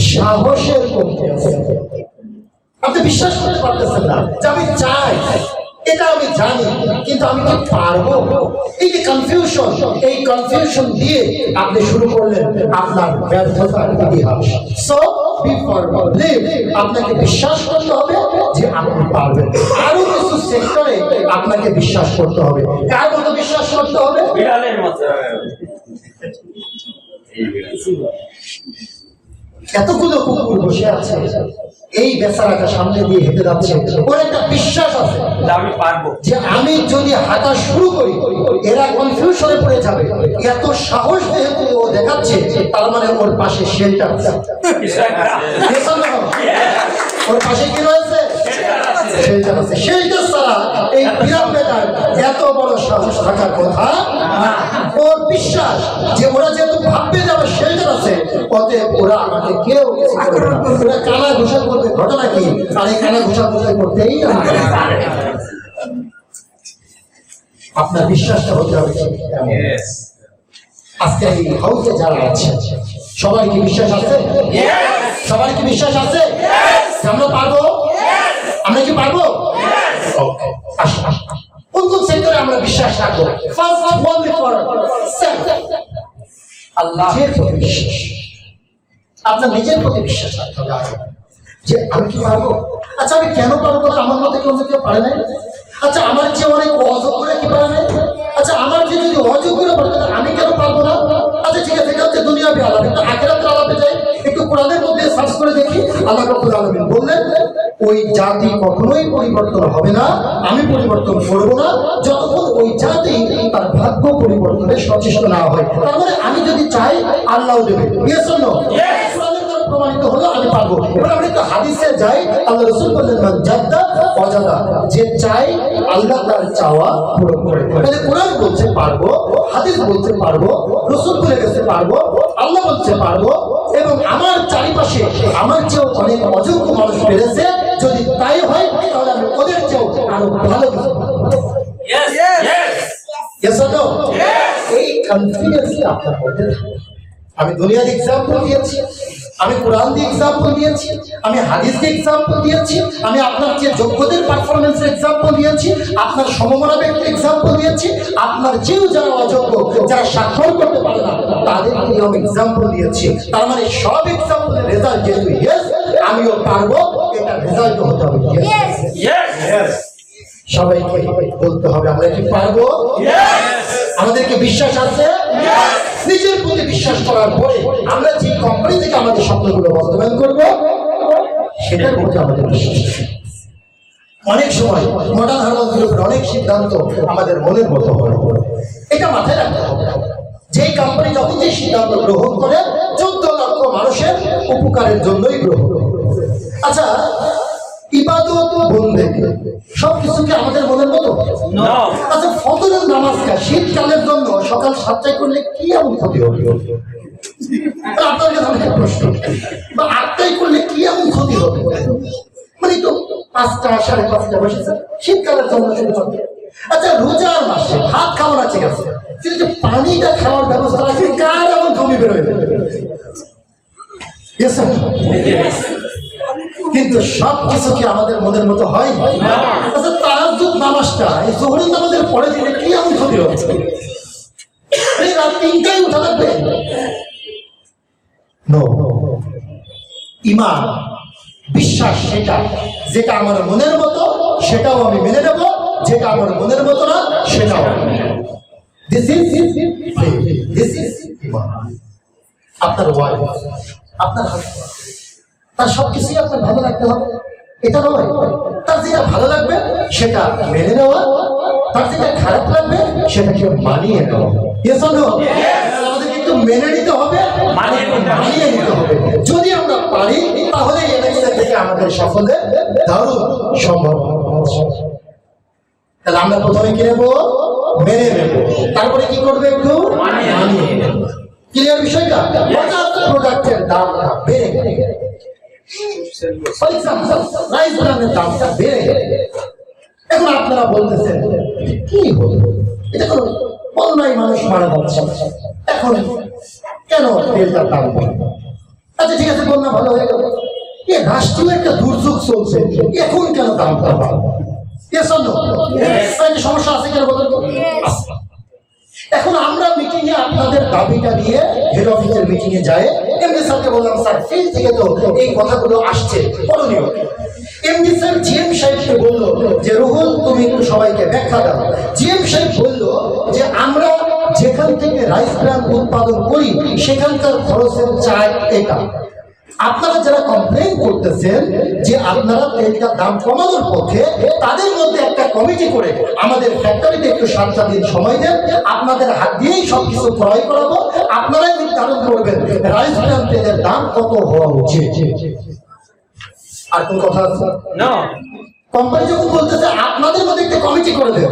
সাহসের কমতি আছে। আপনি বিশ্বাস করতে পারতেছেন না যে আমি চাই, এটা আমি জানি, কিন্তু আমি কি পারবো? এই যে কনফিউশন, এই কনফিউশন দিয়ে আপনি শুরু করলেন আপনার ব্যর্থতার ইতিহাস। সো বিফোর লিভ আপনাকে বিশ্বাস করতে হবে যে আপনি পারবেন। আরো কিছু সেক্টরে আপনাকে বিশ্বাস করতে হবে। কার মতো বিশ্বাস করতে হবে? বিড়ালের মতো। এতগুলো কুকুর বসে আছে, এই বেচারাটা সামনে দিয়ে হেঁটে যাচ্ছে, ওর একটা বিশ্বাস আছে যে আমি পারবো, যে আমি যদি হাঁটা শুরু করি এরা কনফিউশনে পড়ে যাবে। এত সাহস যেহেতু ও দেখাচ্ছে, তার মানে ওর পাশে শেল্টার আছে। কিছু একটা আছে। ওর পাশে কি রয়েছে? শেল্টার আছে। শেল্টার ছাড়া এই বিরাট বেটার এত বড় সাহস থাকার কথা না। ওর বিশ্বাস যে ওরা যেহেতু ভাববে যে আমার শেল্টার আছে, অতএব ওরা আমাকে কেউ কিছু করবে না। ওরা কানা ঘোষা করবে, ঘটনা কি? আর এই কানা ঘোষা করতেই আমাকে আপনার বিশ্বাসটা হতে হবে। Yes. আজকে এই হাউসে যারা আছে সবার কি বিশ্বাস আছে? সবার কি বিশ্বাস আছে যে আমরা পারবো? আমরা কি পারবো? কোন কোন সেক্টরে আমরা বিশ্বাস রাখবো? আল্লাহের প্রতি বিশ্বাস। আপনার নিজের প্রতি বিশ্বাস রাখতে হবে যে আমি কি পারবো। আচ্ছা, আমি কেন পারবো না? আমার মধ্যে কেউ পারে নাই। আচ্ছা, আমার যে অনেক অযোগ্যরা কি পারে নাই? আচ্ছা, আমার যে যদি অযোগ্যরা পারে আমি কেন পারবো না? আচ্ছা, ঠিক আছে, এটা হচ্ছে দুনিয়াবি আলাপ। একটু আখিরাতের আলাপে যাই, একটু কোরআনের মধ্যে সার্চ করে দেখি। আল্লাহ রাব্বুল আলামিন বললেন ওই জাতি কখনোই পরিবর্তন হবে না, আমি পরিবর্তন করবো না যতক্ষণ ওই জাতি তার ভাগ্য পরিবর্তনের সচেষ্ট না হয়। তার মানে আমি যদি চাই আল্লাহ দেবে। Yes or no? কোরআনের প্রমাণিত হলো আমি পারবো। এবার আমরা একটু হাদিসে যাই। আল্লাহ রাসূল বললেন মান জাদ্দা ওয়াজাদা, যে চায় আল্লাহ তার চাওয়া পূরণ করে। তাহলে কোরআন বলছে পারবো, হাদিস বলছে পারবো, রাসূল বলে গেছে পারবো, আল্লাহ বলছে পারবো, এবং আমার চারিপাশে আমার চেয়েও অনেক অযোগ্য মানুষ পেরেছে। যদি তাই হয় তাহলে আমি ওদের চেয়েও আরো ভালো কিছু পারবো। Yes. Yes. Yes or no? এই কনফিডেন্সটা আপনার মধ্যে থাকে। আমি দুনিয়ার এক্সাম্পল দিয়েছি, আমি কোরআন দিয়ে এক্সাম্পল দিয়েছি, আমি হাদিস দিয়ে এক্সাম্পল দিয়েছি, আমি আপনার যে যোগ্যদের পারফরমেন্সের এক্সাম্পল দিয়েছি, আপনার সমমনা ব্যক্তির এক্সাম্পল দিয়েছি, আপনার যেও যারা অযোগ্য, যারা স্বাক্ষর করতে পারে না, তাদের নিয়ে আমি এক্সাম্পল দিয়েছি। তার মানে সব এক্সাম্পলের রেজাল্ট যেহেতু ইয়েস, আমিও পারবো, এটা রেজাল্ট হতে হবে yes। Yes. Yes. সবাইকে বলতে হবে আমরা কি পারবো? আমাদেরকে বিশ্বাস আছে। নিজের প্রতি বিশ্বাস করার পরে আমরা যে কোম্পানি থেকে আমাদের স্বপ্নগুলো বাস্তবায়ন করবো সেটার মধ্যে আমাদের বিশ্বাস আছে। অনেক সময় মডার্ন হারমোনির উপর অনেক সিদ্ধান্ত আমাদের মনের মতো হয়, এটা মাথায় রাখতে হবে। যে কোম্পানি যখন যে সিদ্ধান্ত গ্রহণ করে 14 লক্ষ মানুষের উপকারের জন্যই গ্রহণ করে। আচ্ছা, ইবাদত বন্দেগী সবকিছুকে আমাদের মনের মতো? No. আচ্ছা, ফজরের নামাজটা শীতকালের জন্য সকাল 7টায় করলে কি এমন ক্ষতি হবে? আপনার কাছে অনেক প্রশ্ন। বা 8টায় করলে কি এমন ক্ষতি হবে? মানে তো 5টা 5:30 বসেছে শীতকালের জন্য শুরু করবে। আচ্ছা, রোজার মাসে ভাত খাওয়ার আছে গেছে, কিন্তু যে পানিটা খাওয়ার ব্যবস্থা আছে, কার এমন কমে বেরোয়? Yes, sir? কিন্তু সব কিছু কি আমাদের মনের মতো হয়? আচ্ছা, তাহাজ্জুদ নামাজটা এই যোহরের নামাজের পরে দিলে কি এমন ক্ষতি হচ্ছে? এই রাত 3টায় উঠা লাগবে? নো। ঈমান, বিশ্বাস সেটা যেটা আমার মনের মতো সেটাও আমি মেনে নেব, যেটা আমার মনের মতো না সেটাও। This is faith, this is ঈমান। আপনার ওয়াইফ, আপনার হাজবেন্ড, তার সবকিছুই আপনার ভালো লাগতে হবে এটা নয়। তার যেটা ভালো লাগবে সেটা মেনে নেওয়া, তার যেটা খারাপ লাগবে সেটাকে মানিয়ে নেওয়া। Yes or no? আমাদেরকে একটু মেনে নিতে হবে, মানিয়ে নিতে হবে। যদি আমরা পারি তাহলে এই এলাকা থেকে আমাদের সাফল্যের দারুণ সম্ভাবনা। তাহলে আমরা প্রথমে কি নেবো? মেনে নেব, তারপরে কি করবে? একটু মানিয়ে নেব। ক্লিয়ার বিষয়টা? প্রোডাক্টের দামটা বেড়ে গেলে, ফর এক্সাম্পল রাইস ব্র্যান্ডের দামটা বেড়ে গেলে, এখন আপনারা বলতেছেন কি হলো, এটা কোনো বন্যায় মানুষ মারা যাচ্ছে, এখন কেন তেলটার দাম বাড়বে? আচ্ছা ঠিক আছে, বন্যা ভালো হয়ে গেল, এ রাষ্ট্রীয় একটা দুর্যোগ চলছে, এখন কেন দামটা বাড়বে? সমস্যা আছে কেন বলেন? এখন আমরা মিটিং এ আপনাদের দাবিটা নিয়ে হেড অফিসের মিটিং এ যায়, এমডি স্যারকে বললাম স্যার ফিল্ড থেকে তো এই কথাগুলো আসছে, করণীয়। এমডি স্যার জিএম সাহেবকে বললো যে রুহুল তুমি একটু সবাইকে ব্যাখ্যা দাও। জিএম সাহেব বললো যে আমরা যেখান থেকে রাইস ব্র্যান্ড উৎপাদন করি সেখানকার খরচের চায় এটা। আপনারা যারা কমপ্লেইন করতেছেন যে আপনারা তেলটার দাম কমানোর পক্ষে, তাদের মধ্যে একটা কমিটি করে আমাদের ফ্যাক্টরিতে একটু 7টা দিন সময় দেন, আপনাদের হাত দিয়েই সবকিছু ক্রয় করাবো, আপনারাই নির্ধারণ করবেন রাইস ব্র্যান্ড তেলের দাম কত হওয়া উচিত। আর কোন কথা আছে? No. কোম্পানি যখন বলতেছে আপনাদের মধ্যে একটা কমিটি করে দেন,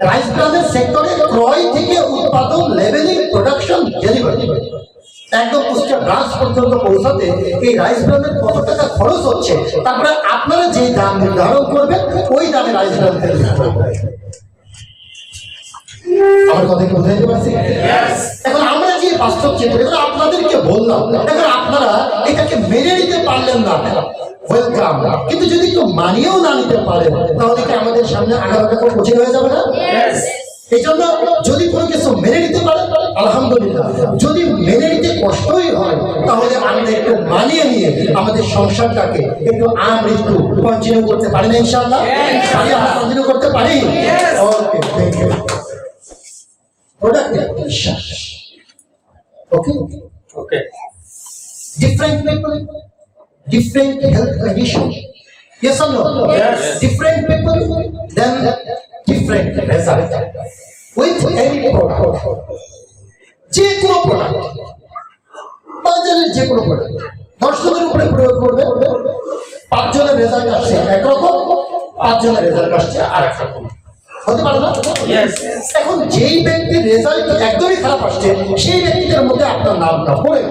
রাইস ব্র্যান্ডের সেক্টরে ক্রয় থেকে উৎপাদন, লেভেলিং, প্রোডাকশন, ডেলিভারি একদম কুষ্টিয়া ব্রাঞ্চ পর্যন্ত পৌঁছাতে এই রাইস ব্র্যান্ডের কত টাকা খরচ হচ্ছে, তারপরে আপনারা যে দাম নির্ধারণ করবেন ওই দামে রাইস ব্র্যান্ড তেল বিক্রি করবেন। আমার কথা কি বুঝাইতে পারছি? এখন আমরা যে বাস্তব চিত্র, এখন আপনাদেরকে বললাম, এখন আপনারা এটাকে মেনে নিতে পারলেন না, ওয়েলকাম। কিন্তু যদি একটু মানিয়েও না নিতে পারেন তাহলে কি আমাদের সামনে আগামীটা খুব কঠিন হয়ে যাবে না? এই জন্য যদি কোনো কিছু মেনে নিতে পারেন আলহামদুলিল্লাহ, যদি মেনে নিতে কষ্টই হয় তাহলে আমরা একটু মানিয়ে নিয়ে আমাদের সংসারটাকে একটু আমৃত্যু কন্টিনিউ করতে পারি না ইনশাআল্লাহ? আমরা কন্টিনিউ করতে পারি? ওকে, থ্যাংক ইউ। প্রোডাক্টের বিশ্বাস, ওকে Okay. different people, different health condition. Yes or no? Yes. Different people, then different result. With any product, যে কোনো প্রোডাক্ট, বাজারের যে কোনো প্রোডাক্ট, 10 জনের উপরে প্রয়োগ করবে, 5 জনের রেজাল্ট আসছে একরকম, 5 জনের রেজাল্ট আসছে আর এক রকম, হতে পারে না? এখন যেই ব্যক্তির রেজাল্ট একদমই খারাপ আসছে সেই ব্যক্তিদের মধ্যে আপনার নামটা পড়ে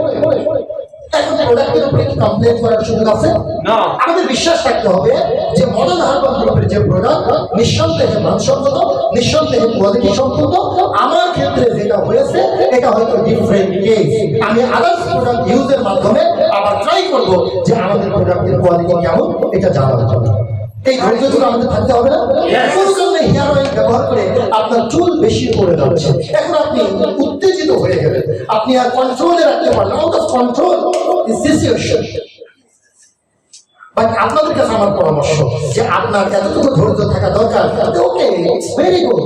এখন প্রোডাক্টের উপরে কি কমপ্লেন করার সুযোগ আছে? না। আমাদের বিশ্বাস থাকতে হবে যে মডার্ন হার্বাল গ্রুপের যে প্রোডাক্ট নিঃসন্দেহে মানসম্মত, নিঃসন্দেহে কোয়ালিটি সম্পূর্ণ। আমার ক্ষেত্রে যেটা হয়েছে এটা হয়তো ডিফারেন্ট কেস। আমি আদার্স প্রোডাক্ট ইউজের মাধ্যমে আবার ট্রাই করব যে আমাদের প্রোডাক্টের কোয়ালিটি কেমন এটা জানার জন্য। এই ধৈর্যটুকু আমাদের থাকতে হবে না? কোন জন্য হেয়ার অয়েল ব্যবহার করে আপনার চুল বেশি পড়ে যাচ্ছে, এখন আপনি উত্তেজিত হয়ে গেলেন, আপনি আর কন্ট্রোলে রাখতে পারলেন, out of control is situation. But আপনাদের কাছে আমার পরামর্শ যে আপনার এতটুকু ধৈর্য থাকা দরকার। Okay, it's very good,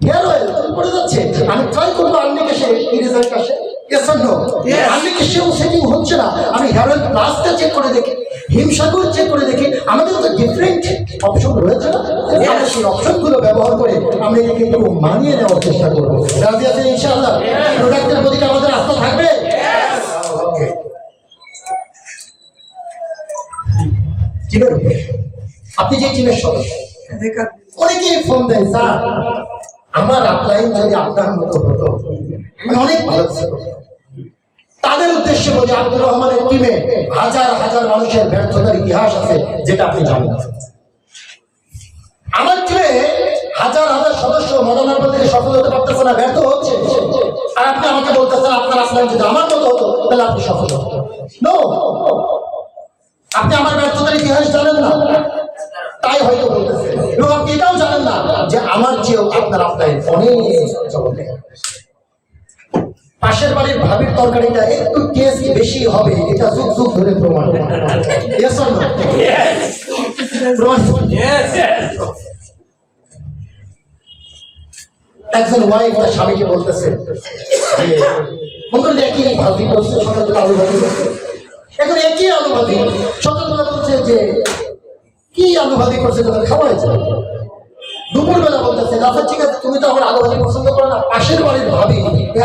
hair oil পড়ে যাচ্ছে, আমি ট্রাই করবো আর্নিকে সে কি রেজাল্ট আসে। আর্নিকে সেও সেটিং হচ্ছে না, আমি হেয়ার অয়েল প্লাসটা চেক করে দেখি, হিমসাগর চেক করে দেখি, আমাদের তো ডিফারেন্ট অপশন রয়েছে না, আমরা সেই অপশনগুলো ব্যবহার করে আমরা এটাকে একটু মানিয়ে নেওয়ার চেষ্টা করবো। রাজি আছেন ইনশাআল্লাহ? প্রোডাক্টের প্রতি আমাদের আস্থা থাকবে। ওকে, ঠিক আছে। আপনি যে টিমের সদস্য, অনেকেই ফোন দেয়, স্যার আমার আপলাইন যদি আপনার মতো হতো আমি অনেক ভালো ছিল। তাদের উদ্দেশ্যে বলি, আব্দুর রহমানের টিমে হাজার হাজার মানুষের ব্যর্থতার ইতিহাস আছে যেটা আপনি জানেন। আমার টিমে হাজার হাজার সদস্য মডার্ন হার্বাল থেকে সফল হতে পারতেছে না, ব্যর্থ হচ্ছে, আর আপনি আমাকে বলতেছেন আপনার আপলাইন যদি আমার মতো হতো তাহলে আপনি সফল হতেন। নো, আপনি আমার ব্যর্থতার ইতিহাস জানেন না, তাই হয়তো বলতেছেন, এবং আপনি এটাও জানেন না যে আমার চেয়েও আপনার আপলাইন অনেক চলবে। পাশের বাড়ির ভাবির তরকারিটা একটু টেস্ট বেশি হবে, এটা যুগ যুগ ধরে প্রমাণ। Yes or no? প্রমাণ। একজন ওয়াইফ তার স্বামীকে বলতেছে বন্ধু একই ভাজি করছে, সকালবেলা আলু ভাজি করছে, এখন একই আলু ভাজি সকালবেলা বলছে যে কি আলু ভাজি করছে তোমার খাওয়া হয়েছে। দুপুরবেলা বলতেছে আচ্ছা ঠিক আছে, তুমি তো আমার আলু ভাজি পছন্দ করো না, পাশের বাড়ির ভাবি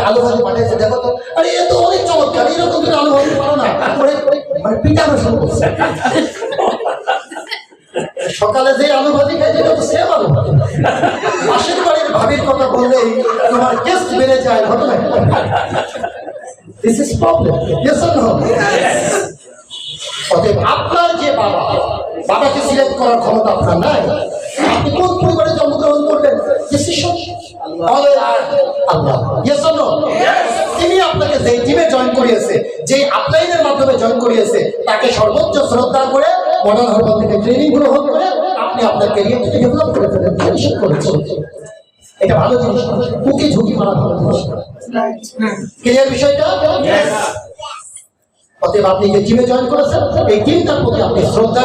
আলু ভাজি পাঠিয়েছে, দেখো তো, আরে এ তো অনেক চমৎকার, এরকম তুমি আলু ভাজি পারো না, মানে পিটানো শুরু করছে। সকালে যে আলু ভাজি খাইছে এটা তো সেম আলু ভাজি, পাশের বাড়ির ভাবির কথা বললেই তোমার টেস্ট বেড়ে যায়, ঘটনা। This is problem. Yes or no? অতএব আপনার যে বাবা, বাবাকে সিলেক্ট করার ক্ষমতা আপনার নাই। আপনি কোন পরিবারে জন্মগ্রহণ করবেন ডিসিশন আল্লাহ। Yes or no? তিনি আপনাকে যেই টিমে জয়েন করিয়েছে, যেই আপলাইনের মাধ্যমে জয়েন করিয়েছে, তাকে সর্বোচ্চ শ্রদ্ধা করে মডার্ন হার্বাল থেকে ট্রেনিং গ্রহণ করে আপনি আপনার ক্যারিয়ারকে ডেভেলপ করে ফেলেন, পরিশোধ করেছেন। এটা ভালো জিনিস, কুকি ঝুঁকি মারা ভালো জিনিস। ক্লিয়ার বিষয়টা? অতএব আপনি যে টিমে জয়েন করেছেন, এই টিমটার প্রতি আপনি শ্রদ্ধা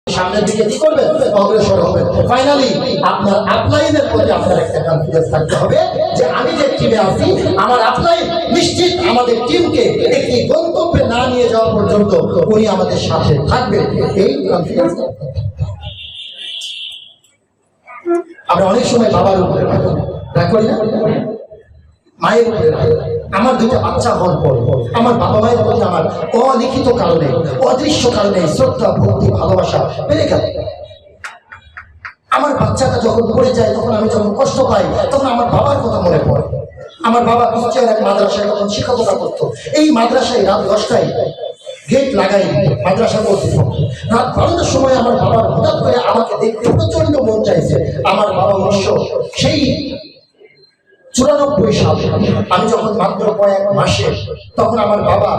সামনের দিকে কি করবেন, অগ্রসর হবেন। ফাইনালি আপনার আপলাইনের প্রতি আপনার একটা কনফিডেন্স থাকতে হবে যে আমি যে টিমে আছি, আমার আপলাইন নিশ্চিত আমাদের টিমকে একটি গন্তব্যে না নিয়ে যাওয়া পর্যন্ত উনি আমাদের সাথে থাকবেন, এই কনফিডেন্স। আমরা অনেক সময় বাবার উপরে রাগ করি না, মায়ের উপরে রাগ। আমার দুইটা বাচ্চা হওয়ার পর আমার বাবা মায়ের প্রতি আমার অলিখিত কারণে, অদৃশ্য কারণে শ্রদ্ধা, ভক্তি, ভালোবাসা বেড়ে গেল। আমার বাচ্চাটা যখন পড়ে যায়, তখন আমি যখন কষ্ট পাই, তখন আমার বাবার কথা মনে পড়ে। আমার বাবা কুষ্টিয়ার এক মাদ্রাসায় তখন শিক্ষকতা করতো। এই মাদ্রাসায় রাত 10টায় গেট লাগাই মাদ্রাসা কর্তৃপক্ষ। রাত 12টার সময় আমার বাবার হঠাৎ করে আমাকে দেখতে প্রচন্ড মন চাইছে। আমার বাবা অবশ্য সেই 94 সাল, আমি যখন মাত্র কয়েক মাসে, তখন আমার বাবা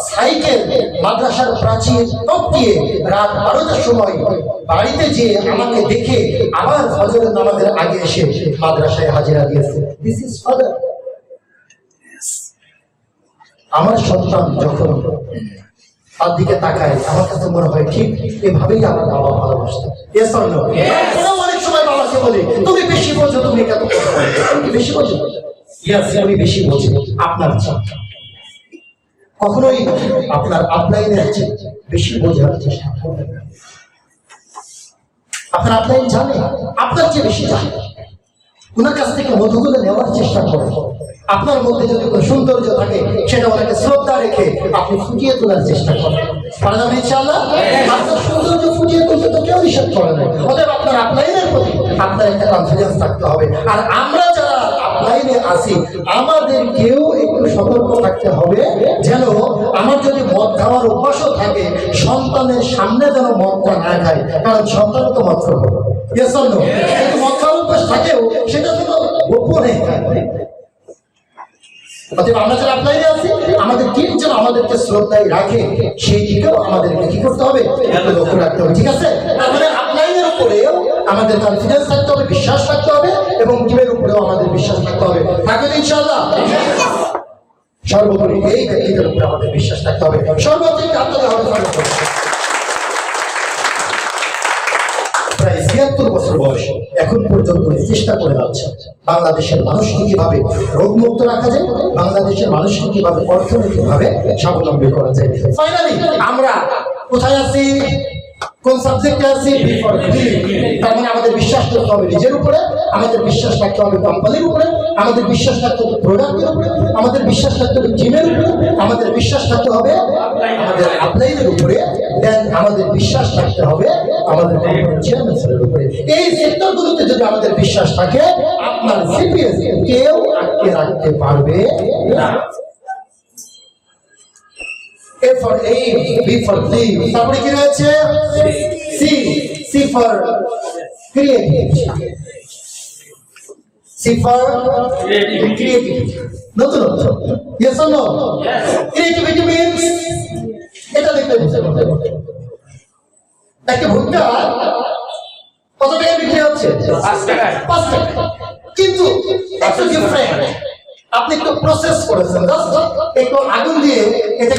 সাইকেল মাদ্রাসার প্রাচীর টপকিয়ে রাত 12টার সময় বাড়িতে যেয়ে আমাকে দেখে আবার ফজরের নামাজের আগে এসে মাদ্রাসায় হাজিরা দিয়েছে। This is father. আমার সন্তান যখন তার দিকে তাকায়, আমার কাছে মনে হয় ঠিক এভাবেই আমার বাবা ভালোবাসত। অনেক সময় বাবাকে বলি তুমি বেশি বোঝো, তুমি কেন বেশি বোঝো? আমি বেশি বুঝি আপনার চেয়ে, কখনোই আপনার আপলাইনের চেয়ে বেশি বোঝার চেষ্টা করবেন। আপনার আপলাইন জানে, আপনার চেয়ে বেশি জানে। ওনার কাছ থেকে মধুগুলো নেওয়ার চেষ্টা করেন। আপনার মধ্যে যদি কোনো সৌন্দর্য থাকে সেটা ওনাকে শ্রদ্ধা রেখে আপনি ফুটিয়ে তোলার চেষ্টা করেন। পারা যাবে ইনশাআল্লাহ? আপনার সৌন্দর্য ফুটিয়ে তুলতে তো কেউ নিষেধ করে না। অতএব আপনার আপলাইনের প্রতি আপনার একটা কনফিডেন্স থাকতে হবে। আর আমরা যারা আপলাইনে আছি আমাদেরকেও একটু সতর্ক থাকতে হবে, যেন আমার যদি মদ খাওয়ার অভ্যাসও থাকে সন্তানের সামনে যেন মদটা না খায়, কারণ সন্তান তো মদ খাবে। কিন্তু মদ খাওয়ার অভ্যাস থাকেও সেটা যেন গোপনে খায়। অতএব আমরা যারা আপলাইনে আছি আমাদের টিম যেন আমাদেরকে শ্রদ্ধায় রাখে সেই দিকেও আমাদেরকে কি করতে হবে, লক্ষ্য রাখতে হবে। ঠিক আছে? তার মানে আপলাইনের উপরেও আমাদের কনফিডেন্স থাকতে হবে, বিশ্বাস থাকতে হবে, এবং টিমের উপরেও আমাদের বিশ্বাস থাকতে হবে। থাকবে ইনশাআল্লাহ? সর্বোপরি এই ব্যক্তিদের উপরে আমাদের বিশ্বাস থাকতে হবে। সর্বোপরি আপনাদের হবে প্রায় ৭৬ বছর বয়স এখন পর্যন্ত চেষ্টা করে যাচ্ছে বাংলাদেশের মানুষকে কিভাবে রোগমুক্ত রাখা যায়, বাংলাদেশের মানুষকে কিভাবে অর্থনৈতিকভাবে স্বাবলম্বী করা যায়। ফাইনালি আমরা কোথায় আছি, কোন সাবজেক্টে আছি? তার মানে আমাদের বিশ্বাস করতে হবে নিজের উপরে, আমাদের বিশ্বাস রাখতে হবে কোম্পানির উপরে, আমাদের বিশ্বাস রাখতে হবে প্রোডাক্টের উপরে, আমাদের বিশ্বাস রাখতে হবে টিমের উপরে, আমাদের বিশ্বাস রাখতে হবে আমাদের আপলাইনের উপরে, দেন আমাদের বিশ্বাস রাখতে হবে আমাদের চেয়ারম্যানের উপরে। এই সেক্টরগুলোতে যদি আমাদের বিশ্বাস থাকে আপনার সিপিএস কেউ আটকে রাখতে পারবে না। A for aim, B for believe. তারপরে কি রয়েছে? C for creativity. C for creativity. নতুন yes or no? Yes. Creativity means এটা দেখতে বুঝতে হবে। একটা ভুট্টা কত টাকা বিক্রি হচ্ছে? 5 টাকা। 5 টাকা। কিন্তু একটু ডিফারেন্ট, আপনি একটু প্রসেস করেছেন, একটু আগুন দিয়ে এটা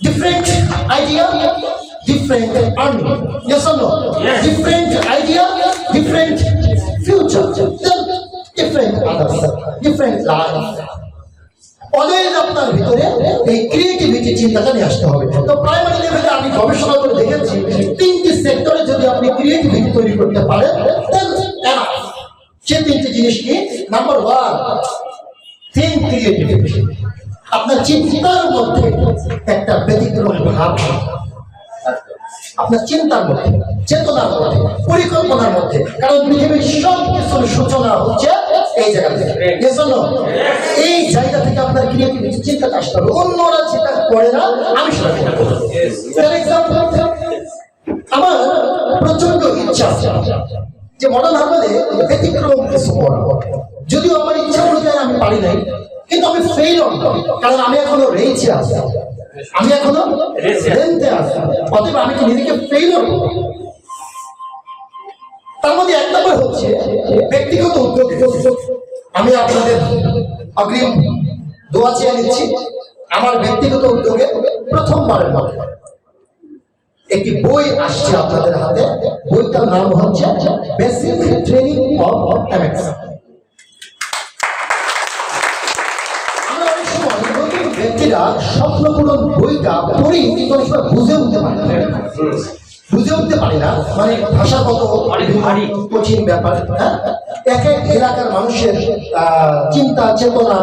different idea, different earning. Yes or no? Yes. Different idea, different future, different others, different life. Always আপনার ভিতরে এই ক্রিয়েটিভিটি চিন্তাটা নিয়ে আসতে হবে। তো প্রাইমারি লেভেলে আমি গবেষণা করে দেখেছি 3টি সেক্টরে যদি আপনি ক্রিয়েটিভিটি তৈরি করতে পারেন দেন এনাফ। সে 3টি জিনিস কি? Number 1, think creativity. আপনার চিন্তার মধ্যে একটা ব্যতিক্রম ভাব, আপনার চিন্তার মধ্যে, চেতনার মধ্যে, পরিকল্পনার মধ্যে, কারণ পৃথিবীর সব কিছুর সূচনা হচ্ছে এই জায়গা থেকে। এই জায়গা থেকে আপনার ক্রিয়েটিভিটি চিন্তাটা আসতে হবে। অন্যরা যেটা করে না আমি সেটা করব। ফর এক্সাম্পল, আমার প্রচন্ড ইচ্ছা যে মডার্ন হারবালে ব্যতিক্রম কিছু করব, যদিও আমার ইচ্ছা অনুযায়ী আমি পারি নাই, কিন্তু আমি ফেল অন, কারণ আমি এখনো রেঞ্চে আছি, আমি এখনো রেঞ্চে আছি। অতএব আমি কি নিজেকে ফেল অন? তার মধ্যে এক নম্বর হচ্ছে ব্যক্তিগত উদ্যোগ। আমি আপনাদের অগ্রিম দোয়া চেয়ে নিচ্ছি। আমার ব্যক্তিগত উদ্যোগে প্রথমবারের মতো একটি বই আসছে আপনাদের হাতে। বইটার নাম হচ্ছে বেসিক ট্রেনিং অফ এমএক্স। ব্যক্তিরা স্বপ্নপূরণ বইটা পড়ি কিন্তু অনেক সময় বুঝে উঠতে পারি না, মানে ভাষাগত কঠিন ব্যাপার। এক এক এলাকার মানুষের চিন্তা চেতনা,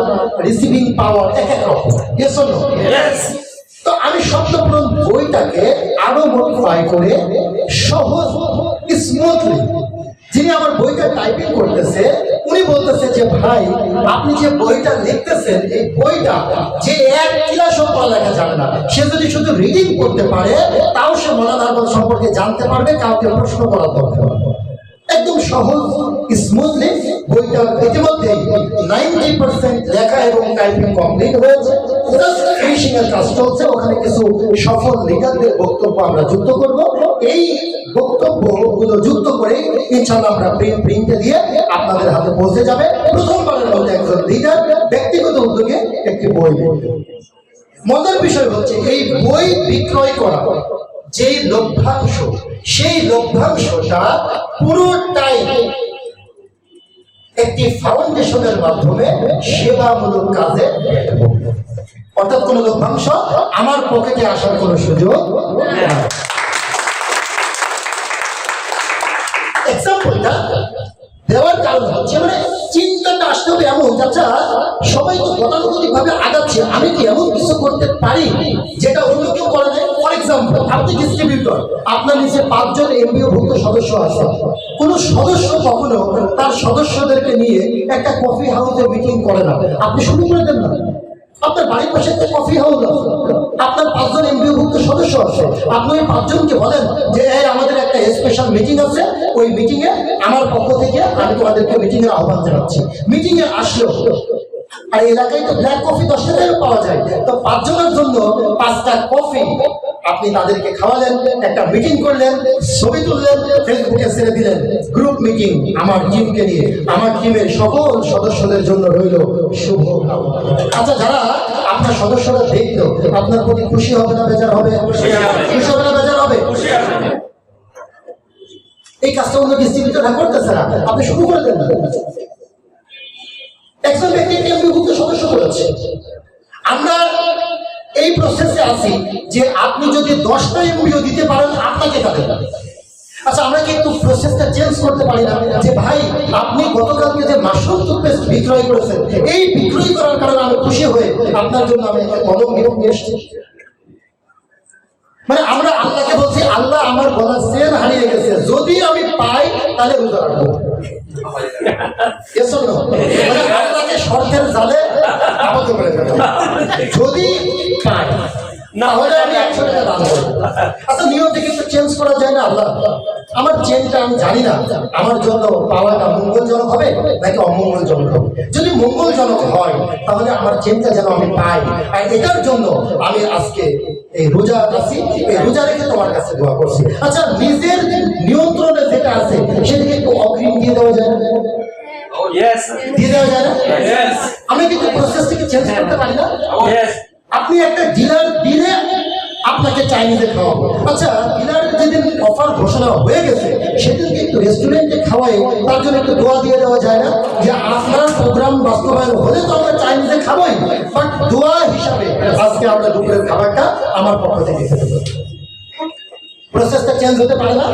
রিসিভিং পাওয়ার এক এক রকম। তো আমি স্বপ্নপূরণ বইটাকে আরো মডিফাই করে সহজ স্মুথলি, যিনি আমার বইটা টাইপিং করতেছে উনি বলতেছে যে ভাই আপনি যে বইটা লিখতেছেন এই বইটা যে এক ক্লাসও পড়ালেখা জানে না সে যদি শুধু রিডিং করতে পারে তাও সে মৌলানা হারবাল সম্পর্কে জানতে পারবে, কাউকে প্রশ্ন করার দরকার নেই। একদম সহজ স্মুথলি বইটা ইতিমধ্যে 90% লেখা এবং টাইপিং কমপ্লিট হয়েছে, ফিনিশিং এর কাজ চলছে। ওখানে কিছু সফল লিডারদের বক্তব্য আমরা যুক্ত করব। এই বক্তব্যগুলো যুক্ত করে ইনশাআল্লাহ আমরা প্রিন্টে দিয়ে আপনাদের হাতে পৌঁছে যাবে। প্রথমবারের মধ্যে একজন লিডার ব্যক্তিগত উদ্যোগে একটি বই লিখবে। মজার বিষয় হচ্ছে এই বই বিক্রয় করা যে লভ্যাংশ, সেই লভ্যাংশটা পুরোটাই একটি ফাউন্ডেশনের মাধ্যমে সেবামূলক কাজে, অর্থাৎ কোন লভ্যাংশ আমার পকেটে আসার কোন সুযোগ নেই। বইটা দেওয়ার কারণ হচ্ছে মানে চিন্তাটা আসতে হবে এমন, আচ্ছা সবাই তো গতানুগতিক ভাবে আগাচ্ছে, আমি কি এমন কিছু করতে পারি যেটা অন্য কেউ করে নাই? ফর এক্সাম্পল, আপনি ডিস্ট্রিবিউটর, আপনার নিচে 5 জন এমপিও ভুক্ত সদস্য আছে। কোন সদস্য কখনো তার সদস্যদেরকে নিয়ে একটা কফি হাউসে মিটিং করে না, আপনি শুরু করে দেন না? আপনার বাড়ির পাশে একটা কফি হাউস আছে, আপনার 5 জন এমপিও ভুক্ত সদস্য আছে, আপনি ওই 5 জনকে বলেন যে এই আমাদের একটা স্পেশাল মিটিং আছে, ওই মিটিং এ আমার পক্ষ থেকে আমি তোমাদেরকে মিটিং এর আহ্বান জানাচ্ছি। মিটিং এ আসলো, আর এলাকায় তো ব্ল্যাক কফি 10 টাকায় পাওয়া যায়, তো 5 জনের জন্য 5টা কফি আপনি তাদেরকে খাওয়ালেন, একটা মিটিং করলেন, ছবি তুললেন, ফেসবুকে ছেড়ে দিলেন, গ্রুপ মিটিং আমার টিমকে নিয়ে, আমার টিমের সকল সদস্যদের জন্য রইল শুভ কামনা। আচ্ছা, যারা আপনার সদস্যরা দেখলো আপনার প্রতি খুশি হবে না বেজার হবে? খুশি হবে না বেজার হবে? এই কাজটা অন্য ডিস্ট্রিবিউটররা করতেছে না, আপনি শুরু করে দেন। একজন ব্যক্তি এমপিভুক্ত সদস্য করেছে, আমরা এই প্রসেসে আছি যে আপনি যদি 10টা এমপিও দিতে পারেন আপনাকে তাদের। আচ্ছা, আমরা কি একটু প্রসেসটা চেঞ্জ করতে পারি না যে ভাই আপনি গতকালকে যে মাশরুম টুথপেস্ট বিক্রয় করেছেন, এই বিক্রয় করার কারণে আমি খুশি হয়ে আপনার জন্য আমি একটা কলম গিফট নিয়ে এসেছি। মানে আমরা আল্লাহকে বলছি, আল্লাহ আমার গলার চেন হারিয়ে গেছে, যদি আমি পাই তাহলে রোজা রাখবো। মানে আল্লাহকে শর্তের জালে আবদ্ধ করে ফেলবো, যদি পাই না হলে আমি 100 টাকা দান করবো। আচ্ছা, নিয়মটা কিন্তু চেঞ্জ করা যায় না? আল্লাহ আমার চেনটা আমি জানি না আমার জন্য পাওয়াটা মঙ্গলজনক হবে নাকি অমঙ্গলজনক হবে। যদি মঙ্গলজনক হয় তাহলে আমার চেনটা যেন আমি পাই, আর এটার জন্য আমি আজকে এই রোজা আছি, এই রোজা রেখে তোমার কাছে দোয়া করছি। আচ্ছা, নিজের নিয়ন্ত্রণে যেটা আছে সেটাকে একটু অগ্রিম দিয়ে দেওয়া যায় না? দিয়ে দেওয়া যায় না? আমি কিন্তু প্রসেসটাকে চেঞ্জ করতে পারি না? আপনি একটা ডিলার দিলে আপনাকে চাইনিজে খাওয়াবো, আচ্ছা ডিলার যেদিন অফার ঘোষণা হয়ে গেছে সেদিনকে একটু রেস্টুরেন্টে খাওয়াই, তার জন্য একটু দোয়া দিয়ে দেওয়া যায় না যে আপনার প্রোগ্রাম বাস্তবায়ন হলে তো আমরা চাইনিজে খাবোই, বাট দোয়া হিসাবে আজকে আমরা দুপুরের খাবারটা আমার পক্ষ থেকে খেতে পারি। প্রসেসটা চেঞ্জ হতে পারে না?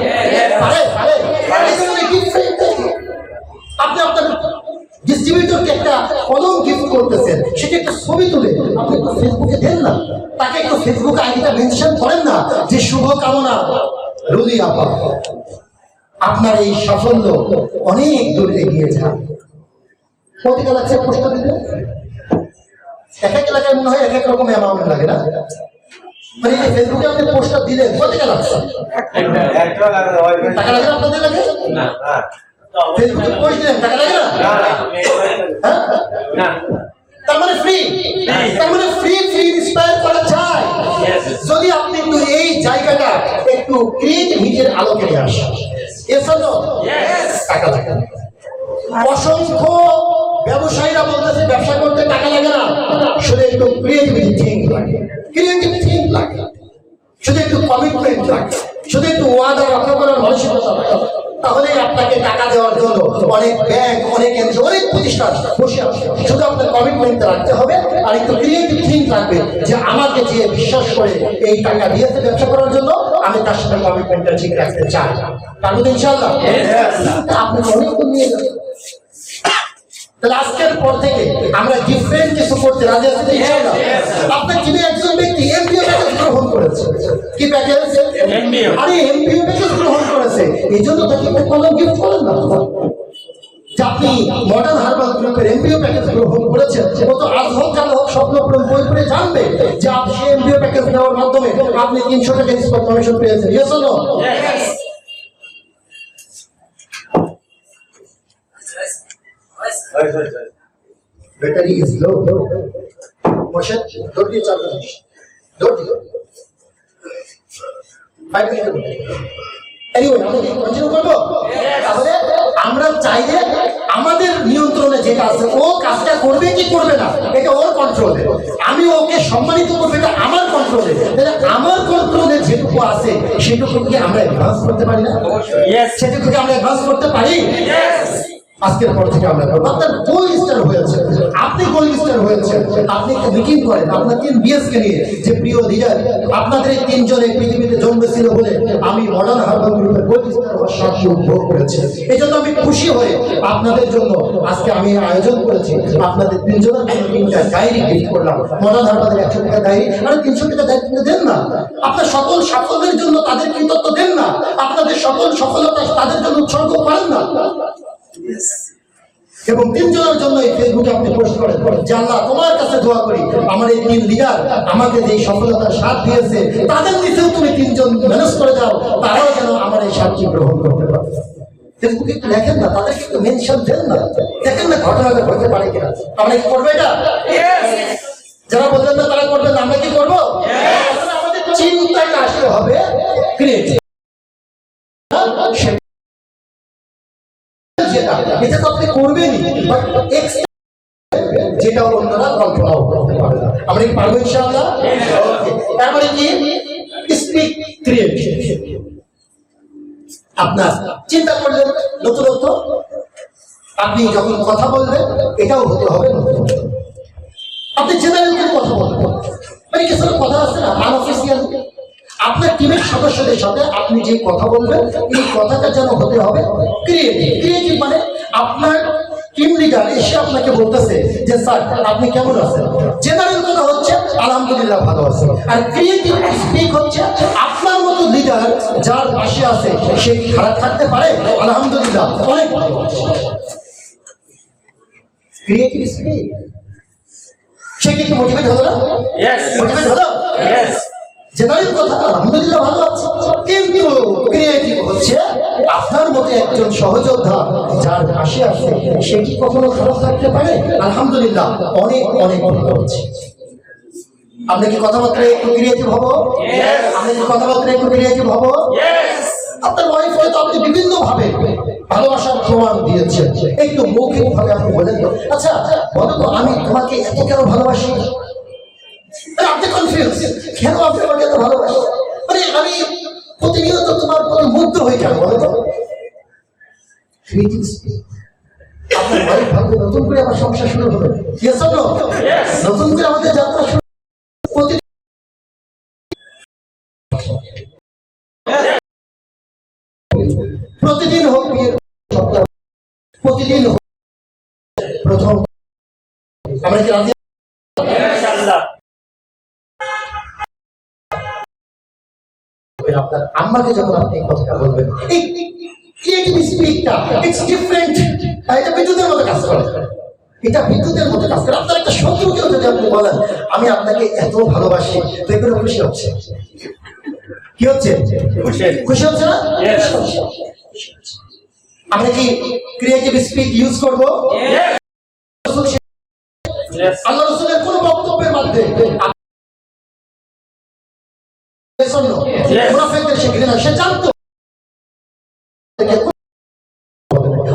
পারে পারে। আপনি আপনার ডিস্ট্রিবিউটরকে একটা কলম গিফট করতেছেন, সেটা একটা ছবি তুলে আপনি একটু ফেসবুকে দেন না, তাকে একটু ফেসবুকে আইডিটা মেনশন করেন না যে শুভ কামনা রুলি আপা, আপনার এই সাফল্য অনেক দূর এগিয়ে যান। কত লাগছে পোস্ট দিতে? এক এক এলাকায় মনে হয় এক এক রকম অ্যামাউন্ট লাগে না? মানে এই ফেসবুকে আপনি পোস্টটা দিলেন কত টাকা লাগছে? টাকা লাগে না আপনাদের? লাগে না? ফেসবুকে পোস্ট দিলেন টাকা লাগে না? হ্যাঁ, তার মানে ফ্রি, তার মানে ফ্রি ইন্সপায়ার করা যায় যদি আপনি একটু এই জায়গাটা একটু ক্রিয়েটিভিটির আলোকে নিয়ে আসেন। এজন্য টাকা লাগে না। অসংখ্য ব্যবসায়ীরা বলতেছে ব্যবসা করতে টাকা লাগে না, শুধু একটু ক্রিয়েটিভিটি থিঙ্ক লাগে, ক্রিয়েটিভ থিঙ্ক লাগে, শুধু একটু কমিটমেন্ট লাগে, শুধু একটু ওয়াদা রক্ষা করার মানসিকতা লাগে, তাহলেই আপনাকে টাকা দেওয়ার জন্য অনেক ব্যাংক, অনেক এনজিও, অনেক প্রতিষ্ঠান বসে আছে। শুধু আপনার কমিটমেন্ট রাখতে হবে আর একটু ক্রিয়েটিভ থিঙ্ক রাখবে যে আমাকে যে বিশ্বাস করে এই টাকা দিয়েছে ব্যবসা করার জন্য, আমি তার সাথে কমিটমেন্টটা ঠিক রাখতে চাই। পারবো তো ইনশাআল্লাহ? আপনি অনেক নিয়ে যাবেন। তাহলে আজকের পর থেকে আমরা ডিফারেন্ট কিছু করতে রাজি আছি ইনশাআল্লাহ। আপনার যিনি একজন ব্যক্তি এমপিও প্যাকেজ গ্রহণ করেছে, কি প্যাকেজ? এমপিও। আরে এমপিও প্যাকেজ গ্রহণ করেছে, এই জন্য তাকে একটা কলম গিফট করেন না যে আপনি মডার্ন হার্বাল গ্রুপের এমপিও প্যাকেজ গ্রহণ করেছেন। ও তো আজ হোক কাল হোক স্বপ্নপূরণ বই করে জানবে যে আপনি সেই এমপিও প্যাকেজ নেওয়ার মাধ্যমে আপনি 300 টাকা ডিসকাউন্ট কমিশন পেয়েছেন। Yes or no? Battery is low. Motion, don't you charge it? Don't you? 5 minutes. Anyway, আমরা কন্টিনিউ করব। তাহলে আমরা চাইলে আমাদের নিয়ন্ত্রণে যেটা আছে ও কাজটা করবে কি করবে না এটা ওর কন্ট্রোলে, আমি ওকে সম্মানিত করবো এটা আমার কন্ট্রোলে। তাহলে আমার কন্ট্রোলে যেটুকু আছে সেটুকুকে আমরা অ্যাডভান্স করতে পারি না? সেটুকুকে আমরা অ্যাডভান্স করতে পারি। আজকের পর থেকে আমরা করবো। আপনার গোল্ড স্টার হয়েছে, আপনি গোল্ড স্টার হয়েছেন, আপনি একটা মিটিং করেন আপনার 3 বিএসকে নিয়ে যে প্রিয় লিডার আপনাদের এই 3 জন এই পৃথিবীতে জন্মেছিল বলে আমি মডার্ন হারবার গ্রুপের গোল্ড স্টার হওয়ার সাহায্য উপভোগ করেছি। এই জন্য আমি খুশি হয়ে আপনাদের জন্য আজকে আমি আয়োজন করেছি। আপনাদের 3 জনের জন্য 3টা ডায়েরি গিফট করলাম। মডার্ন হারবারের 100 টাকা ডায়েরি, আর 300 টাকা ডায়েরি দেন না। আপনার সকল সাফল্যের জন্য তাদের কৃতজ্ঞ দেন না, আপনাদের সকল সফলতা তাদের জন্য উৎসর্গ করেন না। এবং 3 জনের জন্য এই ফেসবুকে আপনি পোস্ট করেন যে আল্লাহ তোমার কাছে দোয়া করি আমার এই 3 লিডার আমাকে যে সফলতার সাথ দিয়েছে তাদের নিচেও তুমি 3 জন ম্যানেজ করে দাও, তারাও যেন আমার এই সাথী গ্রহণ করতে পারে। ফেসবুকে একটু লেখেন না, তাদেরকে একটু মেনশন দেন না, দেখেন না ঘটনাটা ঘটতে পারে কিনা। আমরা কি করবো এটা? যারা বললেন না তারা করবেন, আমরা কি করবো? আমাদের চিন্তাটা আসতে হবে ক্রিয়েটিভ। এটা তো আপনি করবেনই, যেটা অন্যরা কল্পনাও করতে পারে না। আমরা কি পারবো ইনশাআল্লাহ? তারপরে কি স্পিক ক্রিয়েটিভ। আপনার চিন্তা করলেন নতুনত্ব, আপনি যখন কথা বলবেন এটাও হতে হবে নতুন। আপনি জেনারেল কথা বলবেন, মানে কিছু কথা আছে না আনঅফিসিয়াল। আপনার টিমের সদস্যদের সাথে আপনি যে কথা বলবেন এই কথাটা যেন হতে হবে ক্রিয়েটিভ। ক্রিয়েটিভ মানে আপনার টিম লিডার এসে আপনাকে বলতেছে যে স্যার আপনি কেমন আছেন। জেনারেল কথা হচ্ছে আলহামদুলিল্লাহ ভালো আছে। আর ক্রিয়েটিভ স্পিক হচ্ছে আপনার মতো লিডার যার পাশে আছে সে খারাপ থাকতে পারে, আলহামদুলিল্লাহ অনেক ভালো আছে। ক্রিয়েটিভ স্পিক সে কি মোটিভেট হলো না? মোটিভেট হলো? জেনারেল কথা আলহামদুলিল্লাহ ভালো আছে, কিন্তু ক্রিয়েটিভ হচ্ছে আপনার মতো একজন সহযোদ্ধা যার পাশে আছে সে কি কখনো খারাপ থাকতে পারে, আলহামদুলিল্লাহ অনেক অনেক ভালো আছে। আপনি কি কথাবার্তা একটু ক্রিয়েটিভ হবো? আপনি কি কথাবার্তা একটু ক্রিয়েটিভ হবো? আপনার ওয়াইফ হয়তো আপনি বিভিন্ন ভাবে ভালোবাসার প্রমাণ দিয়েছেন, একটু মৌখিক ভাবে আপনি বলেন তো আচ্ছা বলো তো আমি তোমাকে এত কেন ভালোবাসি। আপনি কনফিউজ, কেন আপনি আমাকে এত ভালোবাসেন, মানে আমি প্রতিনিয়ত তোমার প্রতি মুগ্ধ হয়ে কেন বলো তো। আপনার ওয়াইফ ভাববে নতুন করে আমার সংসার শুরু হলো, নতুন করে আমাদের যাত্রা শুরু। প্রতিদিন হোক বিয়ের সপ্তাহ, প্রতিদিন হোক প্রথম। আমরা কি রাজি? আপনার আম্মাকে যখন আপনি কথাটা বলবেন এই ক্রিয়েটিভ স্পিকটা ইটস ডিফারেন্ট। এটা বিদ্যুতের মতো কাজ করে, এটা বিদ্যুতের মতো কাজ করে। আপনার একটা শত্রুকেও যদি আপনি বলেন আমি আপনাকে এত ভালোবাসি, দেখবেন খুশি হচ্ছে। কি হচ্ছে? খুশি হচ্ছে না? আমরা কি ক্রিয়েটিভ স্পিক ইউজ করবো? আল্লাহ রাসূলের কোন বক্তব্যের মধ্যে মুনাফিকদের সে ঘৃণা সে জানতো।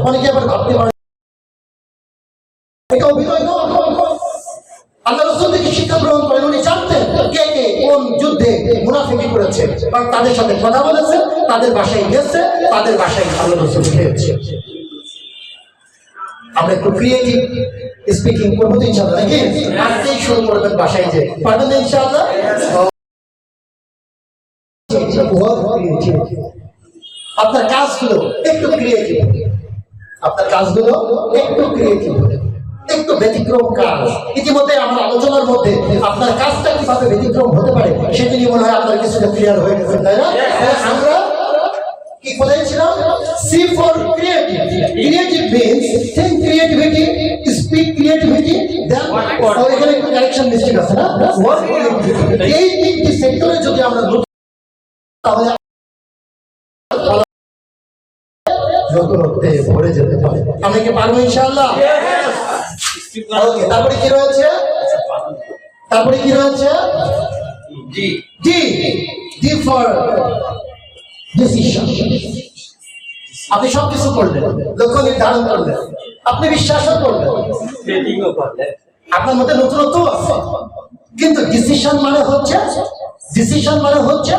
অনেকে আবার ভাবতে পারে এটা অভিনয় নয়। আল্লাহ রাসূল থেকে শিক্ষা গ্রহণ করেন, উনি জানতেন কে কে কোন যুদ্ধে মুনাফিকি করেছে, কারণ তাদের সাথে কথা বলেছে, তাদের বাসায় গেছে, তাদের বাসায় আল্লাহ রাসূল খেয়েছে। আমরা একটু ক্রিয়েটিভ স্পিকিং করবো তো ইনশাআল্লাহ, নাকি আজকেই শুরু করবেন বাসায় যে পারবেন ইনশাআল্লাহ। আপনার কাজগুলো একটু ক্রিয়েটিভ, আপনার কাজগুলো একটু ক্রিয়েটিভ, একটু ব্যতিক্রম কাজ। ইতিমধ্যে আমার আলোচনার মধ্যে আপনার কাজটা কিভাবে ব্যতিক্রম হতে পারে সেটি নিয়ে মনে হয় আপনার কিছুটা ক্লিয়ার হয়ে গেছে, তাই না? আমরা কি বলেছিলাম? C for creative. Creative means think creativity, speak creativity, then এখানে একটু কারেকশন মিস্টেক আছে না, ওয়ার্ক ক্রিয়েটিভিটি। এই তিনটি সেক্টরে যদি আমরা তাহলে নতুনত্বে ভরে যেতে পারে। আমরা কি পারবো ইনশাআল্লাহ? ওকে, তারপরে কি রয়েছে? তারপরে কি রয়েছে? D. D D for decision. আপনি সবকিছু করলেন, লক্ষ্য নির্ধারণ করলেন, আপনি বিশ্বাসও করলেন, আপনার মধ্যে নতুনত্ব আছে, কিন্তু ডিসিশন মানে হচ্ছে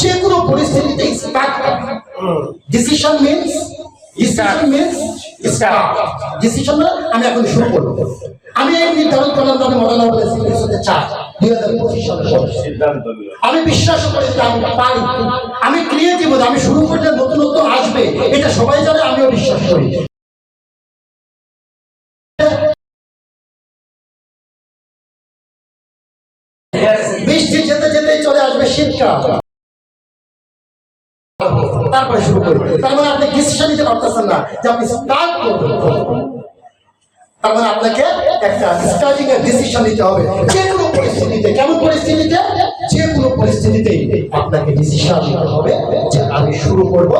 যে কোনো পরিস্থিতিতে স্টার্ট করা। Decision means decision means start. Decision না আমি এখন শুরু করব। আমি এই নির্ধারণ করলাম আমি মডার্ন হারবাল এসিস্ট্যান্ট হতে চাই 2025 সালে সিদ্ধান্ত নিলাম। আমি বিশ্বাস করি যে আমি পারি, আমি ক্রিয়েটিভ, আমি শুরু করলে নতুনত্ব আসবে এটা সবাই জানে, আমিও বিশ্বাস করি। বৃষ্টি যেতে যেতে চলে আসবে শীতকাল, তারপরে শুরু করি। তার মানে আপনি ডিসিশন নিতে পারতেছেন না যে আপনি স্টার্ট করবেন। তার মানে আপনাকে একটা স্টার্টিং এর ডিসিশন নিতে হবে যে কোনো পরিস্থিতিতে। কেমন পরিস্থিতিতে? যে কোনো পরিস্থিতিতেই আপনাকে ডিসিশন নিতে হবে যে আমি শুরু করব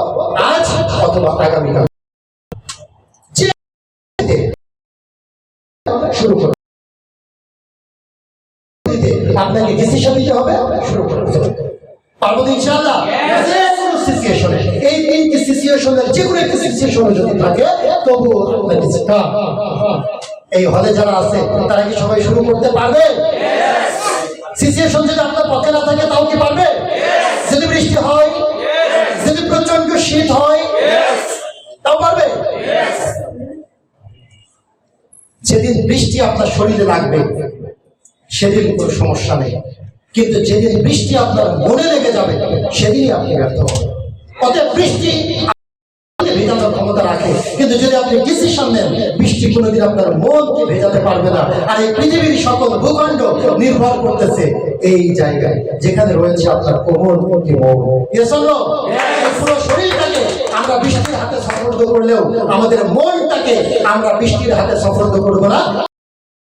আজ অথবা আগামীকাল। শুরু করব, আপনাকে ডিসিশন নিতে হবে, শুরু করতে হবে। পারবো তো ইনশাআল্লাহ? যে কোনো সিচুয়েশনে, এই তিনটি সিচুয়েশনের যে কোনো একটা সিচুয়েশনে যদি থাকে তবুও আপনাকে স্টার্ট। এই হলে যারা আছে তারা কি সবাই শুরু করতে পারবে? সিচুয়েশন যদি আপনার পক্ষে না থাকে তাও কি পারবে? যদি বৃষ্টি হয়, যদি প্রচন্ড শীত হয়, তাও পারবে? যেদিন বৃষ্টি আপনার শরীরে লাগবে সেদিন কোনো সমস্যা নেই, কিন্তু যেদিন বৃষ্টি আপনার মনে লেগে যাবে সেদিনই আপনি ব্যর্থ হবেন। অতএব বৃষ্টি ভেজানোর ক্ষমতা রাখে, কিন্তু যদি আপনি ডিসিশন নেন বৃষ্টি কোনোদিন আপনার মনকে ভেজাতে পারবে না। আর এই পৃথিবীর সকল ভূখণ্ড নির্ভর করতেছে এই জায়গায় যেখানে রয়েছে আপনার কোমল মনকে মন। পুরো শরীরটাকে আমরা বৃষ্টির হাতে সফর্দ করলেও আমাদের মনটাকে আমরা বৃষ্টির হাতে সফর্দ করবো না।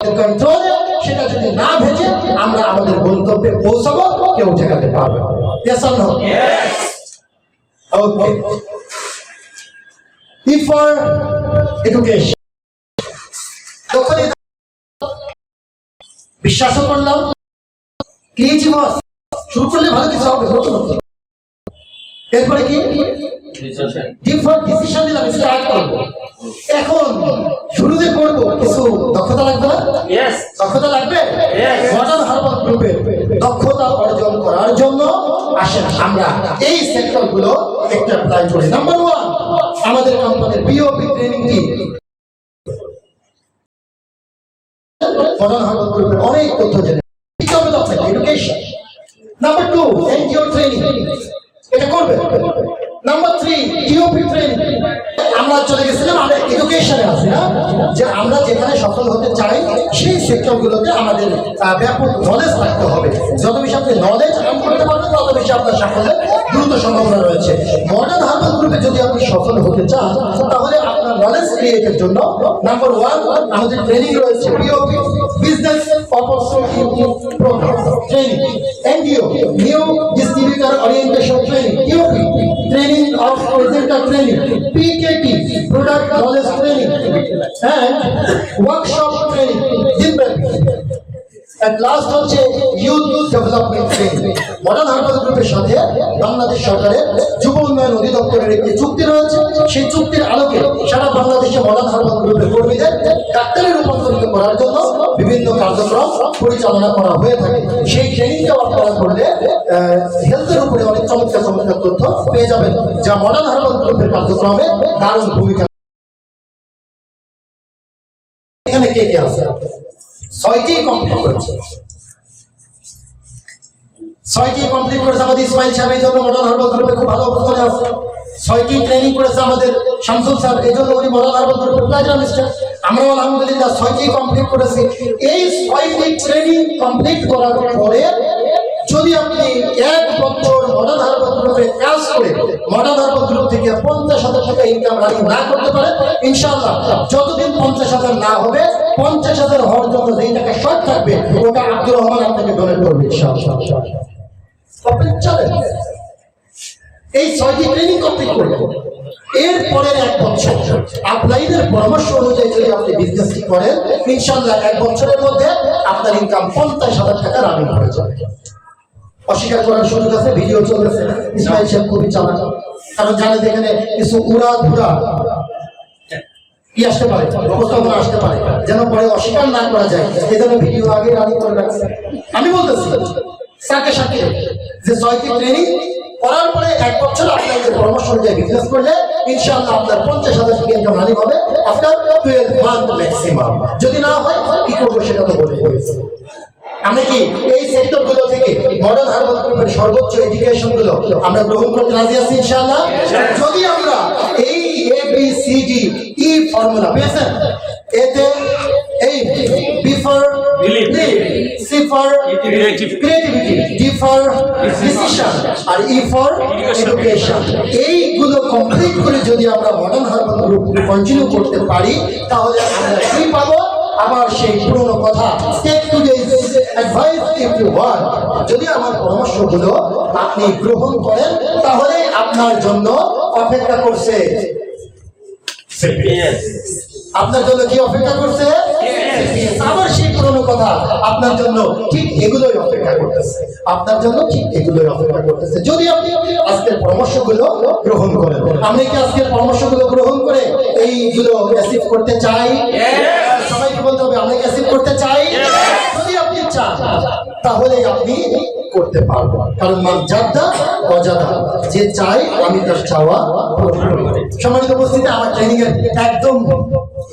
কন্ট্রোলে সেটা যদি না ভেজে আমরা আমাদের গন্তব্যে পৌঁছাবো, কেউ ঠেকাতে পারবে না। Okay. For education, বিশ্বাসও করলাম, ক্রিয়েটিভ শুরু করলে ভালো কিছু হবে। এরপরে কি ডিসিশন নিলাম, স্টার্ট করবো। এখন শুরুতে করবো, কিছু দক্ষতা লাগবে না? দক্ষতা লাগবে। মডার্ন হারবাল গ্রুপে দক্ষতা অর্জন করার জন্য আসেন আমরা এই সেক্টর গুলো একটা অ্যাপ্লাই করি। নাম্বার 1, আমাদের কোম্পানির BOP training team modern herbal গ্রুপের অনেক তথ্য জেনে এডুকেশন। নাম্বার 2, এনজিও ট্রেনিং, এটা করবে। Number 3, EOP training. আমরা চলে গেছিলাম আমরা এডুকেশনে আছি না, যে আমরা যেখানে সফল হতে চাই সেই সেক্টরগুলোতে আমাদের ব্যাপক নলেজ রাখতে হবে। যত বেশি আপনি নলেজ আর্ন করতে পারবেন তত বেশি আপনার সাফল্যের দ্রুত সম্ভাবনা রয়েছে। মডার্ন হারবাল গ্রুপে যদি আপনি সফল হতে চান তাহলে আপনার নলেজ ক্রিয়েটের জন্য নাম্বার 1 আমাদের ট্রেনিং রয়েছে BOP, business opportunity programme training, NDO new distributor orientation training, EOP training of presenter training, PKT product knowledge training and workshop training, at last হচ্ছে youth development training. Modern herbal গ্রুপের সাথে বাংলাদেশ সরকারের যুব উন্নয়ন অধিদপ্তরের একটি চুক্তি রয়েছে। সেই চুক্তির আলোকে সারা বাংলাদেশে মডার্ন হারবাল গ্রুপের কর্মীদের ডাক্তারে রূপান্তরিত করার জন্য বিভিন্ন কার্যক্রম পরিচালনা করা হয়ে থাকে। সেই ট্রেনিংটা আপনারা করলে হেলথের উপরে অনেক চমৎকার চমৎকার তথ্য পেয়ে যাবেন, যা মডার্ন হারবাল গ্রুপের কার্যক্রমে দারুণ ভূমিকা। এখানে কে কে আছে? 6টি কমপ্লিট করেছে। 6টি কমপ্লিট করেছে আমাদের ইসমাইল সাহেব, এই জন্য মডার্ন হারবাল গ্রুপে খুব ভালো অবস্থানে আছে। 6টি ট্রেনিং করেছে আমাদের শামসুল স্যার, এই জন্য উনি মডার্ন হারবাল গ্রুপের প্লাটিনাম স্টার। আমরাও আলহামদুলিল্লাহ 6টি কমপ্লিট করেছি। এই 6টি ট্রেনিং কমপ্লিট করার পরে যদি আপনি 1 বছর মডার্ন হারবাল গ্রুপে কাজ করে মডার্ন হারবাল গ্রুপ থেকে 50,000 টাকা ইনকাম রানিং না করতে পারেন, ইনশাআল্লাহ যতদিন 50,000 না হবে 50,000 হওয়ার জন্য যেই টাকা শর্ট থাকবে ওটা আব্দুর রহমান আপনাকে ডোনেট করবে ইনশাআল্লাহ। এই 6টি ট্রেনিং কমপ্লিট করবেন। এর পরের 1 বছর আপলাইনের পরামর্শ অনুযায়ী যদি আপনি বিজনেস করেন ইনশাআল্লাহ 1 বছরের মধ্যে আপনার ইনকাম 50,000 টাকা রানিং হয়ে যাবে। অস্বীকার করার সুযোগ আছে, ভিডিও চলতেছে, ইসমাইল সাহেব খুবই চালাক, কারণ জানে এখানে কিছু উড়া ধুরা কি আসতে পারে, উপস্থাপনা আসতে পারে, যেন পরে অস্বীকার না করা যায় এই জন্য ভিডিও আগে রানিং করে রাখছে। আমি বলতেছি সাথে সাথে যে 6টি ট্রেনিং করার পরে 1 বছর আপনাদের পরামর্শ অনুযায়ী বিজনেস করলে ইনশাআল্লাহ আপনার 50,000 টাকা ইনকাম রানিং হবে আফটার 12 মান্থ ম্যাক্সিমাম। যদি না হয় কি করবো সেটা তো বলে পড়েছি। আমি কি এই সেক্টরগুলো থেকে মডার্ন হার্বাল গ্রুপের সর্বোচ্চ এডুকেশন গুলো আমরা গ্রহণ করতে রাজি আছি ইনশাআল্লাহ? যদি আমরা এই ABCD E ফর্মুলা পেয়েছেন, এতে এই B for belief, C for creativity, D for decision আর E for education, এইগুলো কমপ্লিট করে যদি আমরা মডার্ন হার্বাল গ্রুপ কন্টিনিউ করতে পারি তাহলে আমরা কি পাবো? আবার সেই পুরনো কথা, take today's advice if you want, যদি আমার পরামর্শগুলো আপনি গ্রহণ করেন তাহলে আপনার জন্য অপেক্ষা করছে, আপনার জন্য কি অপেক্ষা করছে? আবার সেই পুরনো কথা আপনার জন্য ঠিক এগুলোই অপেক্ষা করতেছে, আপনার জন্য ঠিক এগুলোই অপেক্ষা করতেছে যদি আপনি আজকের পরামর্শগুলো গ্রহণ করেন। আমরা কি আজকের পরামর্শগুলো গ্রহণ করে এইগুলো অ্যাচিভ করতে চাই? সবাইকে বলতে হবে আমরা কি অ্যাচিভ করতে চাই? যদি আপনি চান তাহলে আপনি করতে পারবেন, কারণ মান জাদ্দা অজাদা, যে চাই আমি তার চাওয়া পূরণ করি। সম্মানিত উপস্থিতি, আমার ট্রেনিং এর একদম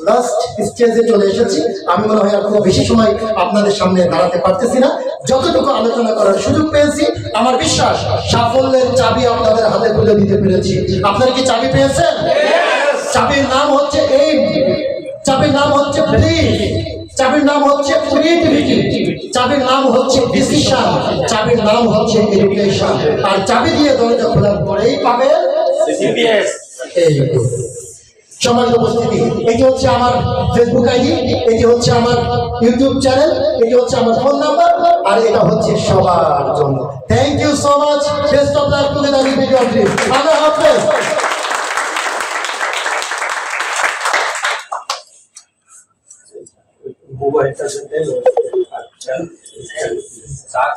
লাস্ট স্টেজে চলে এসেছি। আমি মনে হয় আর খুব বেশি সময় আপনাদের সামনে দাঁড়াতে পারতেছি না। যতটুকু আলোচনা করার সুযোগ পেয়েছি, আমার বিশ্বাস সাফল্যের চাবি আপনাদের হাতে তুলে দিতে পেরেছি। আপনারা কি চাবি পেয়েছেন? চাবির নাম হচ্ছে এইম, চাবির নাম হচ্ছে বিলিভ, চাবির নাম হচ্ছে ক্রিয়েটিভিটি, চাবির নাম হচ্ছে ডিসিশন, চাবির নাম হচ্ছে এডুকেশন। আর চাবি দিয়ে দরজা খোলার পরেই পাবে CPS। এই সম্মানিত উপস্থিতি, এটি হচ্ছে আমার ফেসবুক আইডি, এটি হচ্ছে আমার ইউটিউব চ্যানেল, এটি হচ্ছে আমার ফোন নাম্বার, আর এটা হচ্ছে সবার জন্য। Thank you so much, best of luck together with your dream. আল্লাহ হাফেজ। साथ